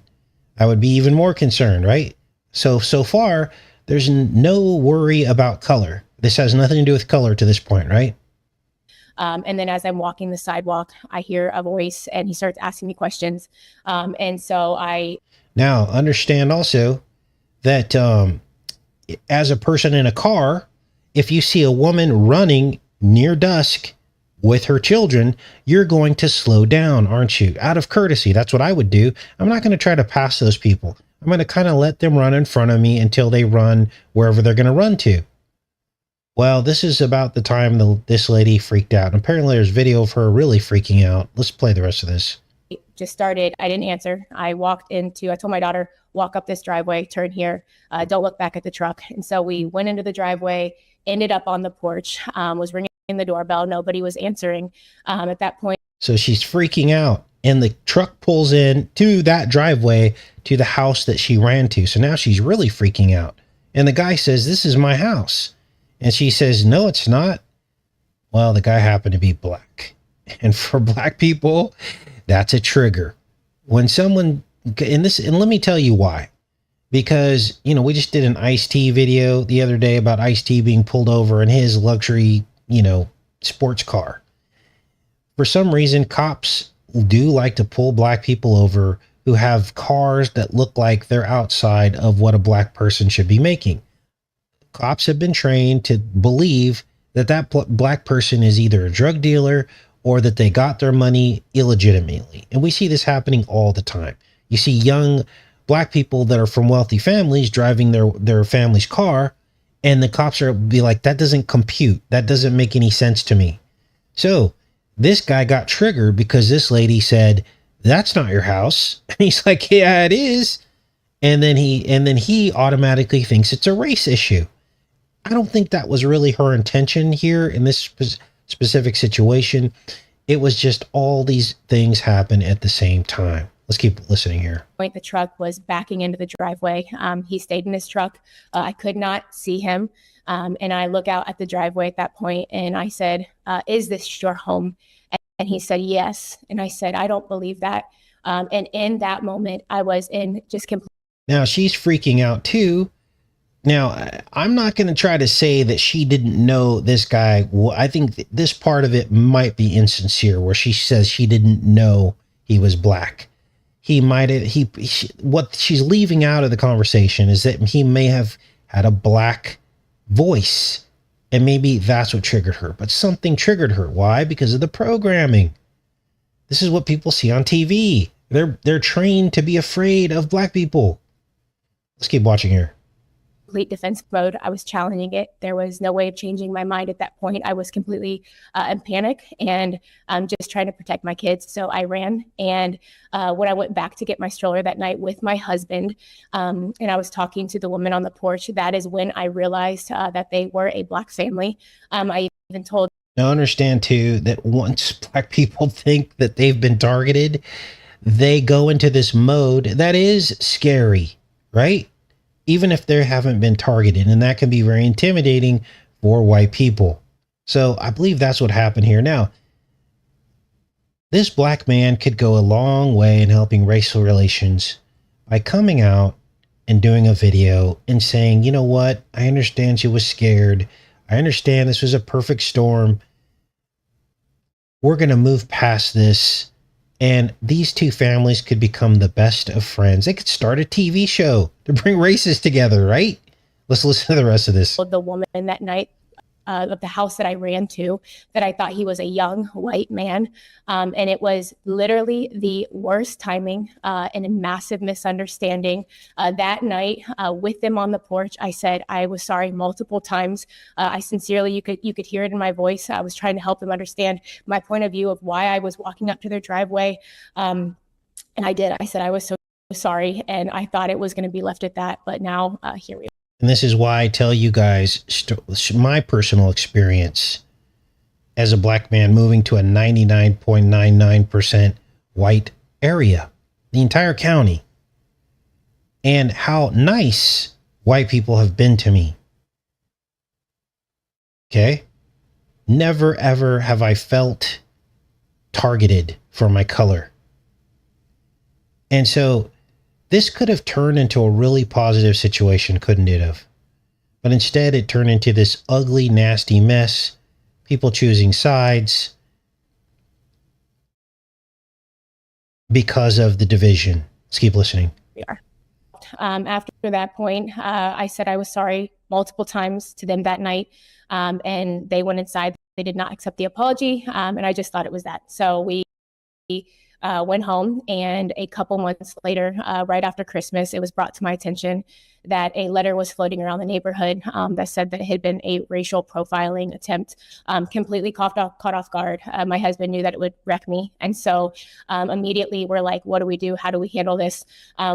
I would be even more concerned, right? So far, there's no worry about color. This has nothing to do with color to this point, right? And then as I'm walking the sidewalk, I hear a voice, and he starts asking me questions. And so Now, understand also that as a person in a car, if you see a woman running near dusk with her children, you're going to slow down, aren't you? Out of courtesy. That's what I would do. I'm not going to try to pass those people. I'm going to kind of let them run in front of me until they run wherever they're going to run to. Well, this is about the time this lady freaked out. And apparently there's video of her really freaking out. Let's play the rest of this. just started. I didn't answer. I told my daughter, walk up this driveway, turn here, don't look back at the truck. And so we went into the driveway, ended up on the porch, was ringing the doorbell. Nobody was answering at that point. So she's freaking out, and the truck pulls in to that driveway to the house that she ran to. So now she's really freaking out. And the guy says, "This is my house." And she says, "No, it's not." Well, the guy happened to be black. And for black people, that's a trigger. When someone, and let me tell you why. Because, we just did an Ice-T video the other day about Ice-T being pulled over in his luxury, sports car. For some reason, cops do like to pull black people over who have cars that look like they're outside of what a black person should be making. Cops have been trained to believe that black person is either a drug dealer or that they got their money illegitimately. And we see this happening all the time. You see young black people that are from wealthy families driving their family's car, and the cops be like, "That doesn't compute. That doesn't make any sense to me." So this guy got triggered because this lady said, "That's not your house." And he's like, "Yeah, it is." And then he automatically thinks it's a race issue. I don't think that was really her intention here in this specific situation. It was just all these things happen at the same time. Let's keep listening here. The truck was backing into the driveway. He stayed in his truck. I could not see him. And I look out at the driveway at that point and I said, "Is this your home?" And he said, "Yes." And I said, "I don't believe that." And in that moment, I was in just complete. Now she's freaking out too. Now, I'm not going to try to say that she didn't know this guy. Well, I think this part of it might be insincere, where she says she didn't know he was black. He might have, what she's leaving out of the conversation is that he may have had a black voice, and maybe that's what triggered her. But something triggered her. Why? Because of the programming. This is what people see on TV. They're trained to be afraid of black people. Let's keep watching here. Complete defense mode. I was challenging it. There was no way of changing my mind at that point. I was completely in panic and just trying to protect my kids. So I ran. And when I went back to get my stroller that night with my husband, and I was talking to the woman on the porch, that is when I realized that they were a black family. I even told. Now understand too that once black people think that they've been targeted, they go into this mode that is scary, right? Even if they haven't been targeted, and that can be very intimidating for white people. So I believe that's what happened here. Now, this black man could go a long way in helping racial relations by coming out and doing a video and saying, "You know what? I understand she was scared. I understand this was a perfect storm. We're going to move past this. And these two families could become the best of friends. They could start a TV show to bring races together, right?" Let's listen to the rest of this. The woman that night of the house that I ran to, that I thought he was a young white man. And it was literally the worst timing and a massive misunderstanding. That night with them on the porch, I said, I was sorry multiple times. I sincerely, you could hear it in my voice. I was trying to help them understand my point of view of why I was walking up to their driveway. And I did. I said, I was so sorry. And I thought it was going to be left at that. But now here we are. And this is why I tell you guys my personal experience as a black man moving to a 99.99% white area, the entire county, and how nice white people have been to me. Okay? Never, ever have I felt targeted for my color. And so this could have turned into a really positive situation, couldn't it have? But instead, it turned into this ugly, nasty mess. People choosing sides because of the division. Let's keep listening. We are. After that point, I said I was sorry multiple times to them that night, and they went inside. They did not accept the apology, and I just thought it was that. So we went home, and a couple months later, right after Christmas, it was brought to my attention that a letter was floating around the neighborhood that said that it had been a racial profiling attempt. Completely caught off guard. My husband knew that it would wreck me. And so immediately we're like, what do we do? How do we handle this?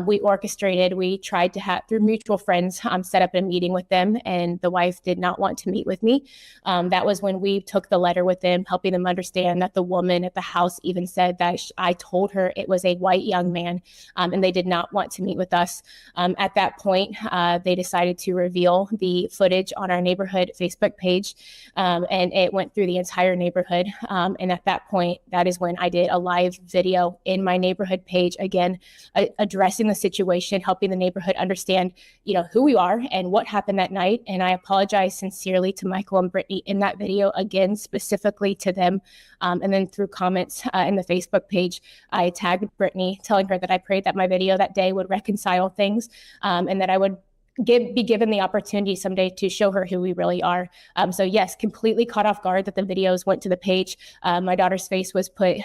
We tried to have, through mutual friends, set up a meeting with them, and the wife did not want to meet with me. That was when we took the letter with them, helping them understand that the woman at the house even said that I told her it was a white young man, and they did not want to meet with us. At that point, they decided to reveal the footage on our neighborhood Facebook page, and it went through the entire neighborhood. And at that point, that is when I did a live video in my neighborhood page, again, addressing the situation, helping the neighborhood understand, who we are and what happened that night. And I apologize sincerely to Michael and Brittany in that video, again, specifically to them. And then through comments in the Facebook page, I tagged Brittany, telling her that I prayed that my video that day would reconcile things, and that I would be given the opportunity someday to show her who we really are. So yes, completely caught off guard that the videos went to the page. My daughter's face was put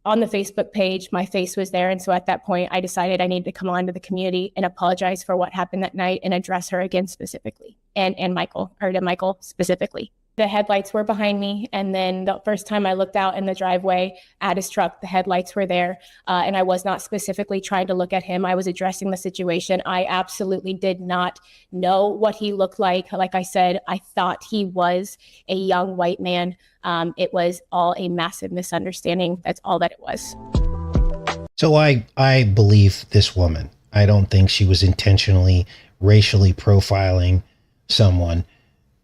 on the Facebook page. My face was there. And so at that point, I decided I needed to come on to the community and apologize for what happened that night and address her again specifically, and to Michael specifically. The headlights were behind me. And then the first time I looked out in the driveway at his truck, the headlights were there. And I was not specifically trying to look at him. I was addressing the situation. I absolutely did not know what he looked like. Like I said, I thought he was a young white man. It was all a massive misunderstanding. That's all that it was. So I believe this woman. I don't think she was intentionally racially profiling someone.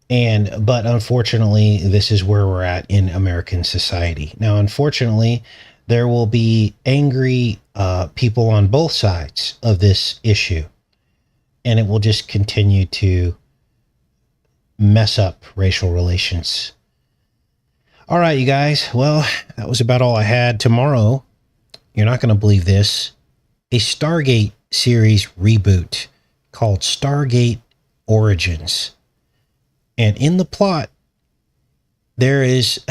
But unfortunately, this is where we're at in American society. Now, unfortunately, there will be angry people on both sides of this issue, and it will just continue to mess up racial relations. All right, you guys. Well, that was about all I had. Tomorrow, you're not going to believe this, a Stargate series reboot called Stargate Origins. And in the plot, there is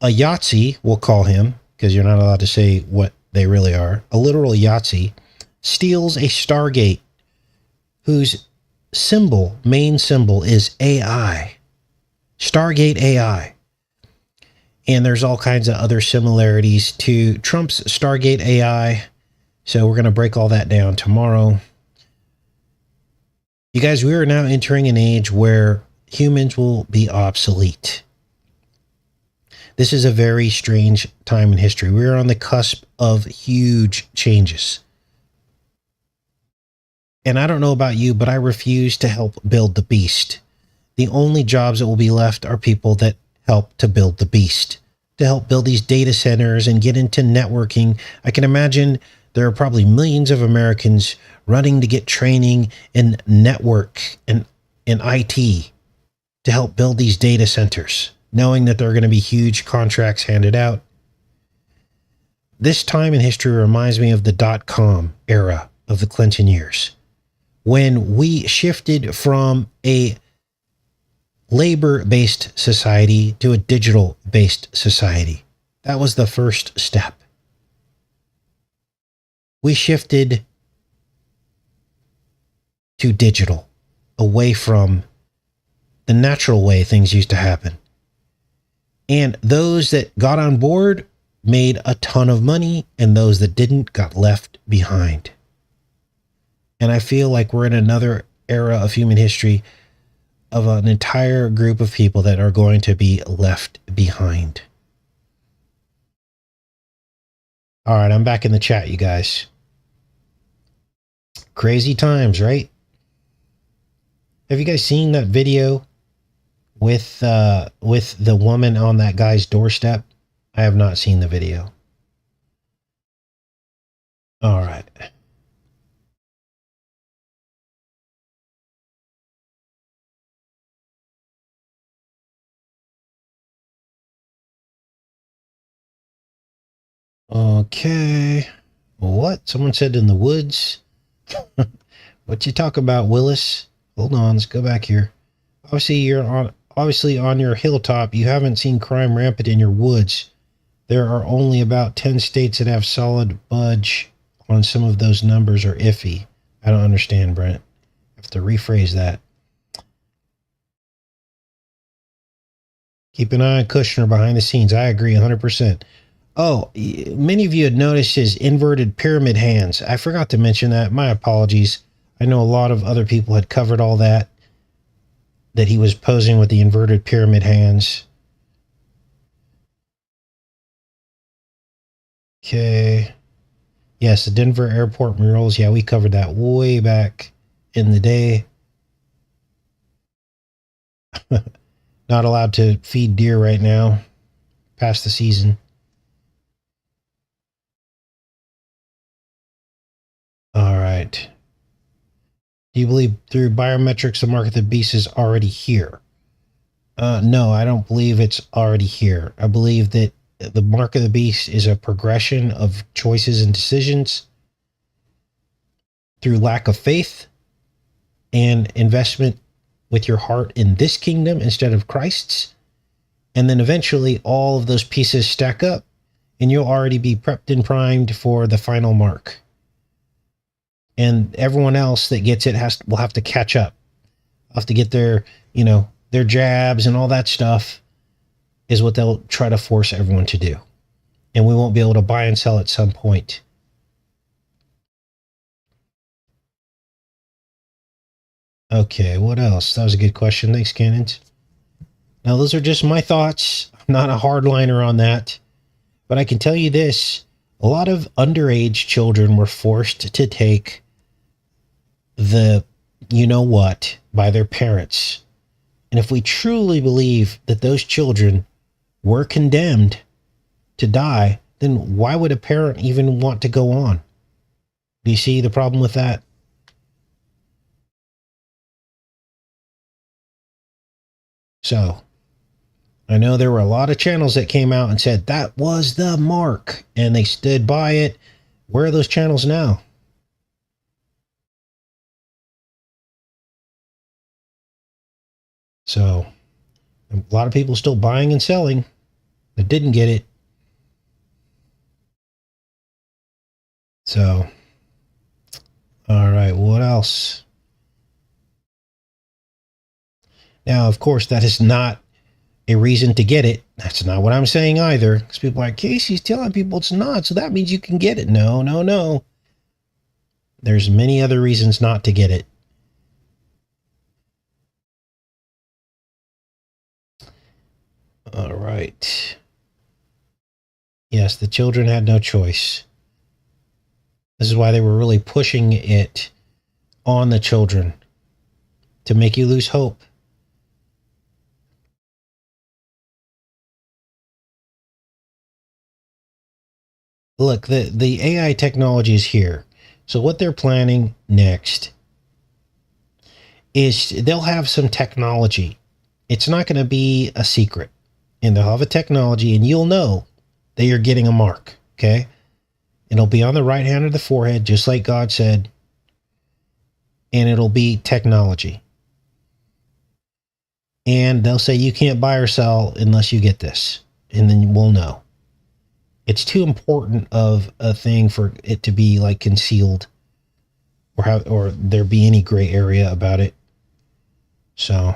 a Yahtzee, we'll call him, because you're not allowed to say what they really are. A literal Yahtzee steals a Stargate whose main symbol is AI. Stargate AI. And there's all kinds of other similarities to Trump's Stargate AI. So we're going to break all that down tomorrow. You guys, we are now entering an age where humans will be obsolete. This is a very strange time in history. We are on the cusp of huge changes. And I don't know about you, but I refuse to help build the beast. The only jobs that will be left are people that help to build the beast, to help build these data centers and get into networking. I can imagine there are probably millions of Americans running to get training in network and in IT to help build these data centers, knowing that there are going to be huge contracts handed out. This time in history reminds me of the .com era of the Clinton years, when we shifted from a labor-based society to a digital-based society. That was the first step. We shifted to digital, away from the natural way things used to happen. And those that got on board made a ton of money, and those that didn't got left behind. And I feel like we're in another era of human history of an entire group of people that are going to be left behind. All right, I'm back in the chat, you guys. Crazy times, right? Have you guys seen that video with the woman on that guy's doorstep? I have not seen the video. All right. Okay. What? Someone said in the woods? What you talk about, Willis? Hold on, let's go back here. Obviously on your hilltop, you haven't seen crime rampant in your woods. There are only about 10 states that have solid budge on some of those numbers are iffy. I don't understand, Brent. I have to rephrase that. Keep an eye on Kushner behind the scenes. I agree 100%. Oh, many of you had noticed his inverted pyramid hands. I forgot to mention that. My apologies. I know a lot of other people had covered all that he was posing with the inverted pyramid hands. Okay. Yes, the Denver airport murals. Yeah, we covered that way back in the day. Not allowed to feed deer right now, past the season. All right. Do you believe through biometrics the mark of the beast is already here? No, I don't believe it's already here. I believe that the mark of the beast is a progression of choices and decisions through lack of faith and investment with your heart in this kingdom instead of Christ's. And then eventually all of those pieces stack up and you'll already be prepped and primed for the final mark. And everyone else that gets it will have to catch up. Have to get their jabs and all that stuff is what they'll try to force everyone to do. And we won't be able to buy and sell at some point. Okay, what else? That was a good question. Thanks, Cannons. Now, those are just my thoughts. I'm not a hardliner on that. But I can tell you this. A lot of underage children were forced to take the you-know-what by their parents. And if we truly believe that those children were condemned to die, then why would a parent even want to go on? Do you see the problem with that? So, I know there were a lot of channels that came out and said that was the mark, and they stood by it. Where are those channels now? So, a lot of people still buying and selling that didn't get it. So, all right, what else? Now, of course, that is not a reason to get it. That's not what I'm saying either. Because people are like, Casey's telling people it's not, so that means you can get it. No, no, no. There's many other reasons not to get it. All right. Yes, the children had no choice. This is why they were really pushing it on the children to make you lose hope. Look, the AI technology is here. So what they're planning next is they'll have some technology. It's not going to be a secret. And they'll have a technology, and you'll know that you're getting a mark, okay? It'll be on the right hand of the forehead, just like God said. And it'll be technology. And they'll say you can't buy or sell unless you get this. And then we'll know. It's too important of a thing for it to be like concealed or there be any gray area about it. So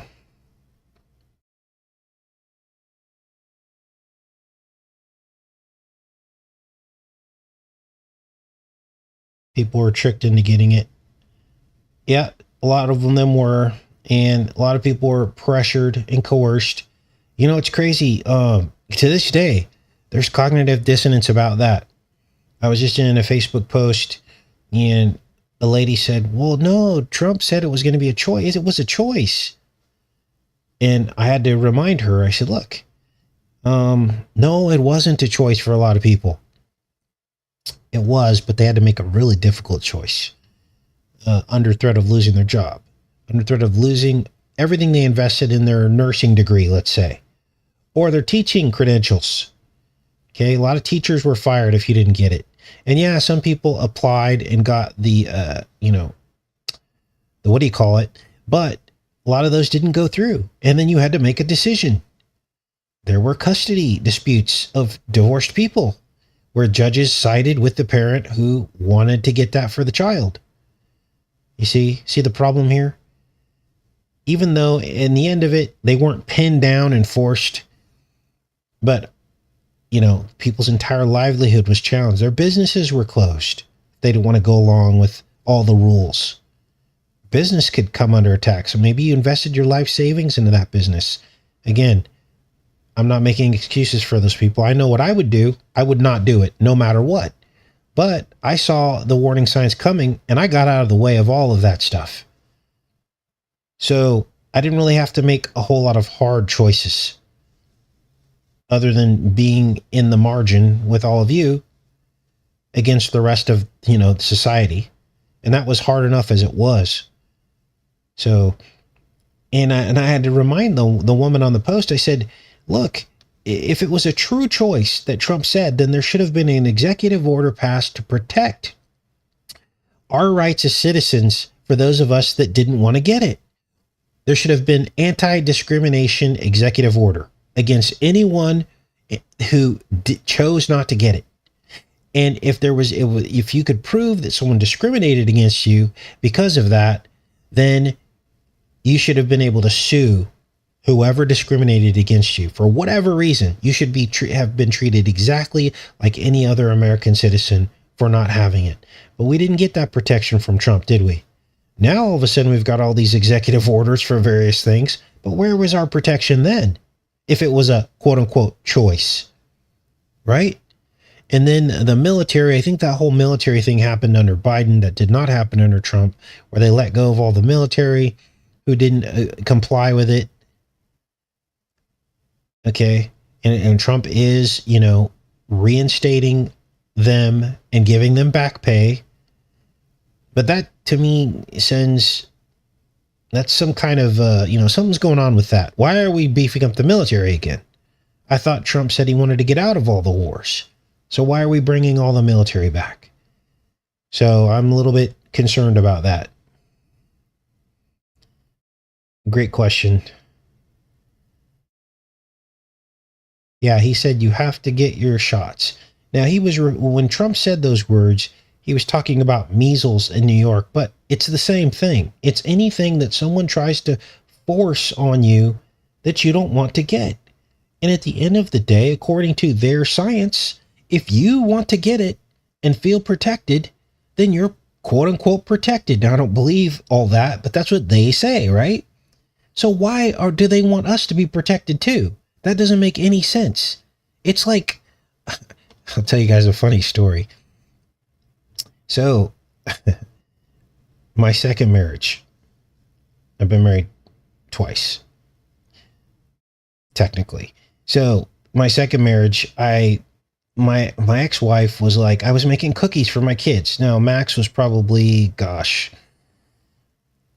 people were tricked into getting it. Yeah, a lot of them were, and a lot of people were pressured and coerced. You know, it's crazy. To this day, there's cognitive dissonance about that. I was just in a Facebook post and a lady said, well, no, Trump said it was going to be a choice. It was a choice. And I had to remind her, I said, look, no, it wasn't a choice for a lot of people. It was, but they had to make a really difficult choice under threat of losing their job, under threat of losing everything they invested in their nursing degree, let's say, or their teaching credentials. Okay, a lot of teachers were fired if you didn't get it. And yeah, some people applied and got the what do you call it? But a lot of those didn't go through. And then you had to make a decision. There were custody disputes of divorced people where judges sided with the parent who wanted to get that for the child. You see the problem here? Even though in the end of it, they weren't pinned down and forced, but, you know, people's entire livelihood was challenged. Their businesses were closed. They didn't want to go along with all the rules. Business could come under attack. So maybe you invested your life savings into that business. Again, I'm not making excuses for those people. I know what I would do. I would not do it no matter what. But I saw the warning signs coming and I got out of the way of all of that stuff. So I didn't really have to make a whole lot of hard choices other than being in the margin with all of you against the rest of, you know, society. And that was hard enough as it was. So, and I had to remind the woman on the post, I said, look, if it was a true choice that Trump said, then there should have been an executive order passed to protect our rights as citizens for those of us that didn't want to get it. There should have been anti-discrimination executive order against anyone who chose not to get it. And if if you could prove that someone discriminated against you because of that, then you should have been able to sue whoever discriminated against you for whatever reason. You should have been treated exactly like any other American citizen for not having it. But we didn't get that protection from Trump, did we? Now, all of a sudden, we've got all these executive orders for various things. But where was our protection then? If it was a quote unquote choice, right? And then the military, I think that whole military thing happened under Biden. That did not happen under Trump, where they let go of all the military who didn't comply with it. Okay. And Trump is, you know, reinstating them and giving them back pay. But that to me that's some kind of, you know, something's going on with that. Why are we beefing up the military again? I thought Trump said he wanted to get out of all the wars. So why are we bringing all the military back? So I'm a little bit concerned about that. Great question. Yeah, he said you have to get your shots. Now, when Trump said those words, he was talking about measles in New York, but it's the same thing. It's anything that someone tries to force on you that you don't want to get. And at the end of the day, according to their science, if you want to get it and feel protected, then you're quote unquote protected. Now, I don't believe all that, but that's what they say, right? So why do they want us to be protected too? That doesn't make any sense. It's like, I'll tell you guys a funny story. So, my second marriage, I've been married twice, technically. So, my second marriage, my ex-wife was like, I was making cookies for my kids. Now, Max was probably, gosh,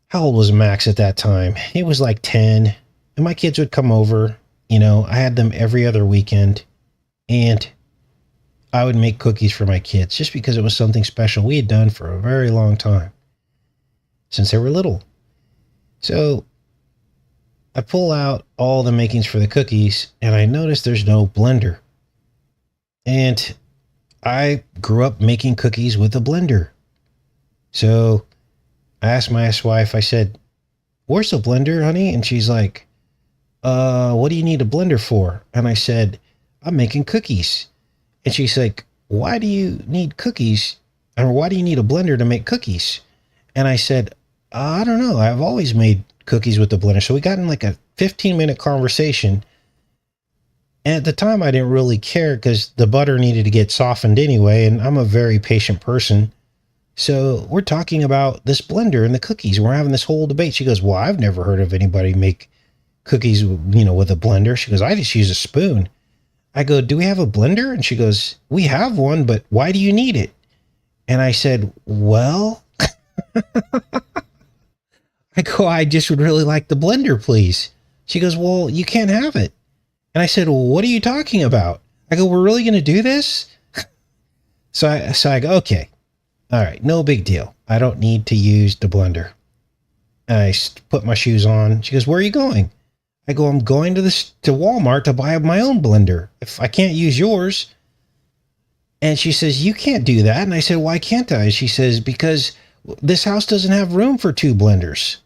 how old was Max at that time? He was like 10, and my kids would come over. You know, I had them every other weekend, and I would make cookies for my kids just because it was something special we had done for a very long time, since they were little. So I pull out all the makings for the cookies, and I notice there's no blender. And I grew up making cookies with a blender. So I asked my ex-wife, I said, where's the blender, honey? And she's like, what do you need a blender for? And I said, I'm making cookies. And she's like, why do you need cookies? Or why do you need a blender to make cookies? And I said, I don't know. I've always made cookies with the blender. So we got in like a 15-minute conversation. And at the time, I didn't really care because the butter needed to get softened anyway. And I'm a very patient person. So we're talking about this blender and the cookies. We're having this whole debate. She goes, well, I've never heard of anybody make cookies, you know, with a blender. She goes, I just use a spoon. I go, do we have a blender? And she goes, we have one, but why do you need it? And I said, well, I go, I just would really like the blender, please. She goes, well, you can't have it. And I said, well, what are you talking about? I go, we're really going to do this? So I go, okay, all right, no big deal. I don't need to use the blender. And I put my shoes on. She goes, where are you going? I go, I'm going to Walmart to buy my own blender. If I can't use yours. And she says, you can't do that. And I said, why can't I? She says, because This house doesn't have room for 2 blenders.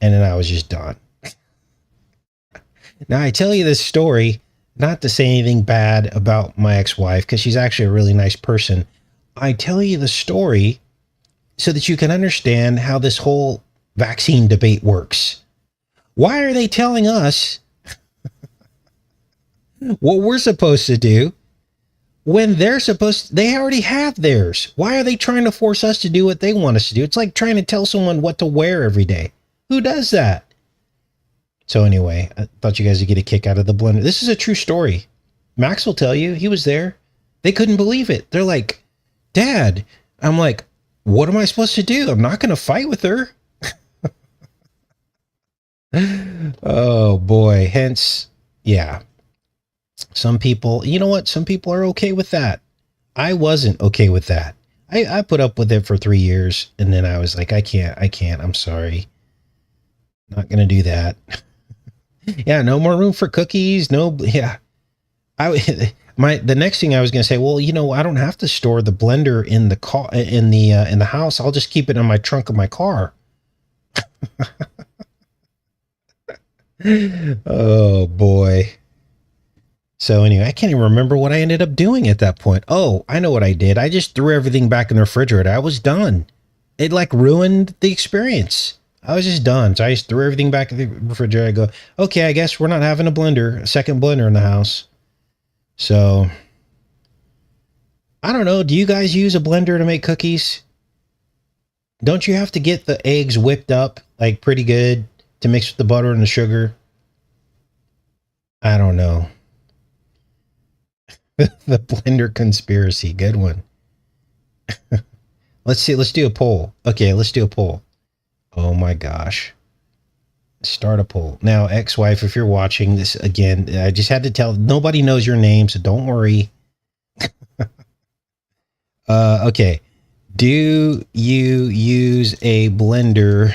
And then I was just done. Now, I tell you this story, not to say anything bad about my ex-wife, because she's actually a really nice person. I tell you the story so that you can understand how this whole vaccine debate works. Why are they telling us what we're supposed to do when they already have theirs? Why are they trying to force us to do what they want us to do? It's like trying to tell someone what to wear every day. Who does that? So anyway, I thought you guys would get a kick out of the blender. This is a true story. Max will tell you, he was there. They couldn't believe it. They're like, Dad. I'm like, what am I supposed to do? I'm not going to fight with her. Oh boy. Hence, yeah. Some people, you know what? Some people are okay with that. I wasn't okay with that. I put up with it for 3 years, and then I was like, I can't. I'm sorry. Not going to do that. Yeah, no more room for cookies. No, yeah. The next thing I was going to say, well, you know, I don't have to store the blender in the car, in the house. I'll just keep it in my trunk of my car. Oh boy. So anyway, I can't even remember what I ended up doing at that point. Oh, I know what I did. I just threw everything back in the refrigerator. I was done. It like ruined the experience. I was just done. So I just threw everything back in the refrigerator. I go, okay, I guess we're not having a second blender in the house. So I don't know. Do you guys use a blender to make cookies? Don't you have to get the eggs whipped up like pretty good to mix with the butter and the sugar? I don't know. The blender conspiracy. Good one. Let's see. Let's do a poll. Okay, let's do a poll. Oh my gosh. Start a poll. Now, ex-wife, if you're watching this again, I just had to tell, nobody knows your name, so don't worry. Okay. Do you use a blender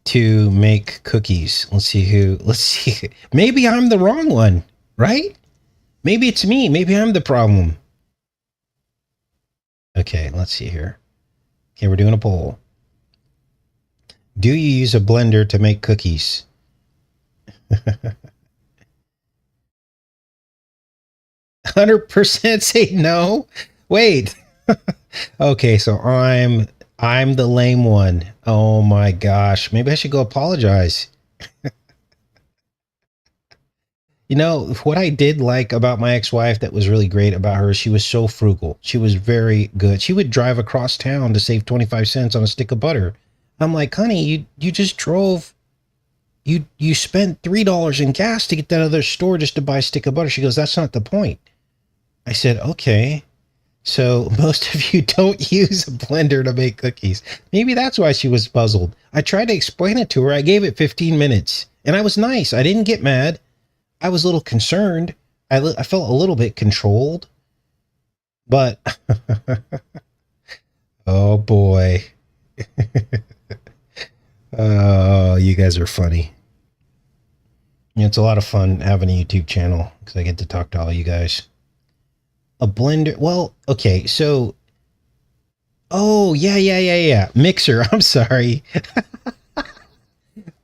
to make cookies? Let's see. Maybe I'm the wrong one, right? Maybe it's me. Maybe I'm the problem. Okay, let's see here. Okay, we're doing a poll. Do you use a blender to make cookies? 100% say no. Wait. Okay, so I'm the lame one. Oh my gosh. Maybe I should go apologize. You know, what I did like about my ex-wife that was really great about her, she was so frugal. She was very good. She would drive across town to save 25 cents on a stick of butter. I'm like, honey, you just drove, you spent $3 in gas to get that other store just to buy a stick of butter. She goes, that's not the point. I said, okay. So most of you don't use a blender to make cookies. Maybe that's why she was puzzled. I tried to explain it to her. I gave it 15 minutes and I was nice. I didn't get mad. I was a little concerned. I felt a little bit controlled, but oh boy. Oh, you guys are funny. It's a lot of fun having a YouTube channel because I get to talk to all you guys. A blender. Well, okay. So, oh yeah. Mixer. I'm sorry.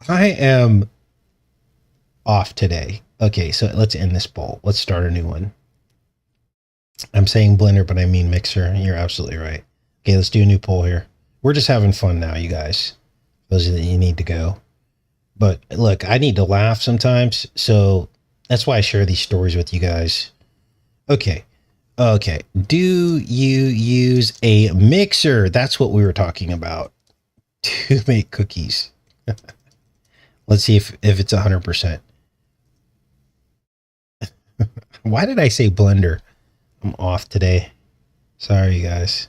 I am off today. Okay, so let's end this poll. Let's start a new one. I'm saying blender, but I mean mixer. You're absolutely right. Okay, let's do a new poll here. We're just having fun now, you guys. Those are that you need to go. But look, I need to laugh sometimes, so that's why I share these stories with you guys. Okay. Do you use a mixer? That's what we were talking about. To make cookies. Let's see if it's 100%. Why did I say blender? I'm off today. Sorry, guys.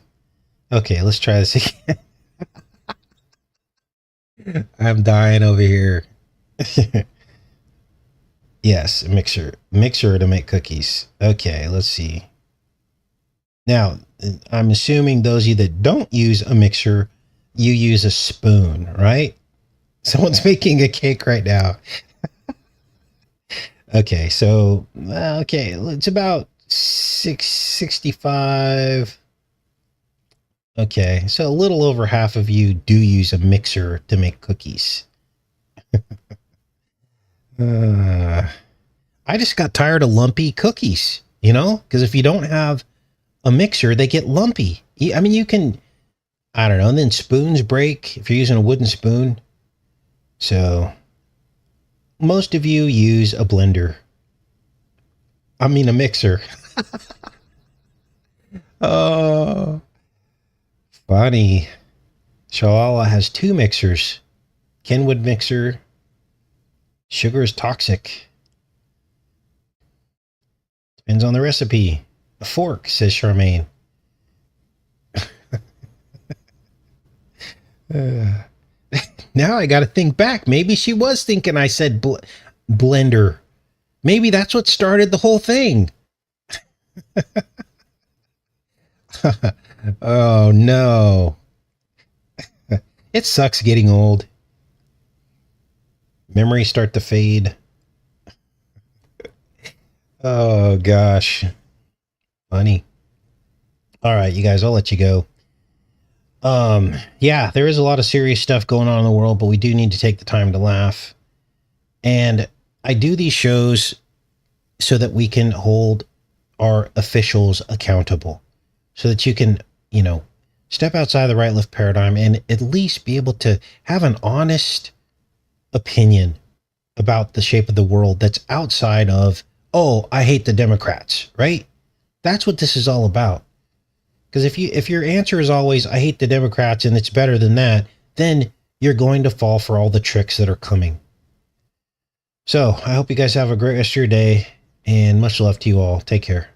Okay, let's try this again. I'm dying over here. Yes, mixer to make cookies. Okay, let's see. Now, I'm assuming those of you that don't use a mixer, you use a spoon, right? Someone's making a cake right now. Okay, so, okay, it's about 65. Okay, so a little over half of you do use a mixer to make cookies. I just got tired of lumpy cookies, you know, because if you don't have a mixer, they get lumpy. I mean, you can, I don't know, and then spoons break if you're using a wooden spoon. So most of you use a blender. I mean, a mixer. Oh, funny. Shalala has 2 mixers. Kenwood mixer. Sugar is toxic. Depends on the recipe. A fork, says Charmaine. Now I got to think back. Maybe she was thinking I said blender. Maybe that's what started the whole thing. Oh, no. It sucks getting old. Memories start to fade. Oh, gosh. Funny. All right, you guys, I'll let you go. Yeah, there is a lot of serious stuff going on in the world, but we do need to take the time to laugh. And I do these shows so that we can hold our officials accountable, so that you can, you know, step outside the right left paradigm and at least be able to have an honest opinion about the shape of the world that's outside of, oh, I hate the Democrats, right? That's what this is all about. Because if your answer is always, I hate the Democrats and it's better than that, then you're going to fall for all the tricks that are coming. So I hope you guys have a great rest of your day and much love to you all. Take care.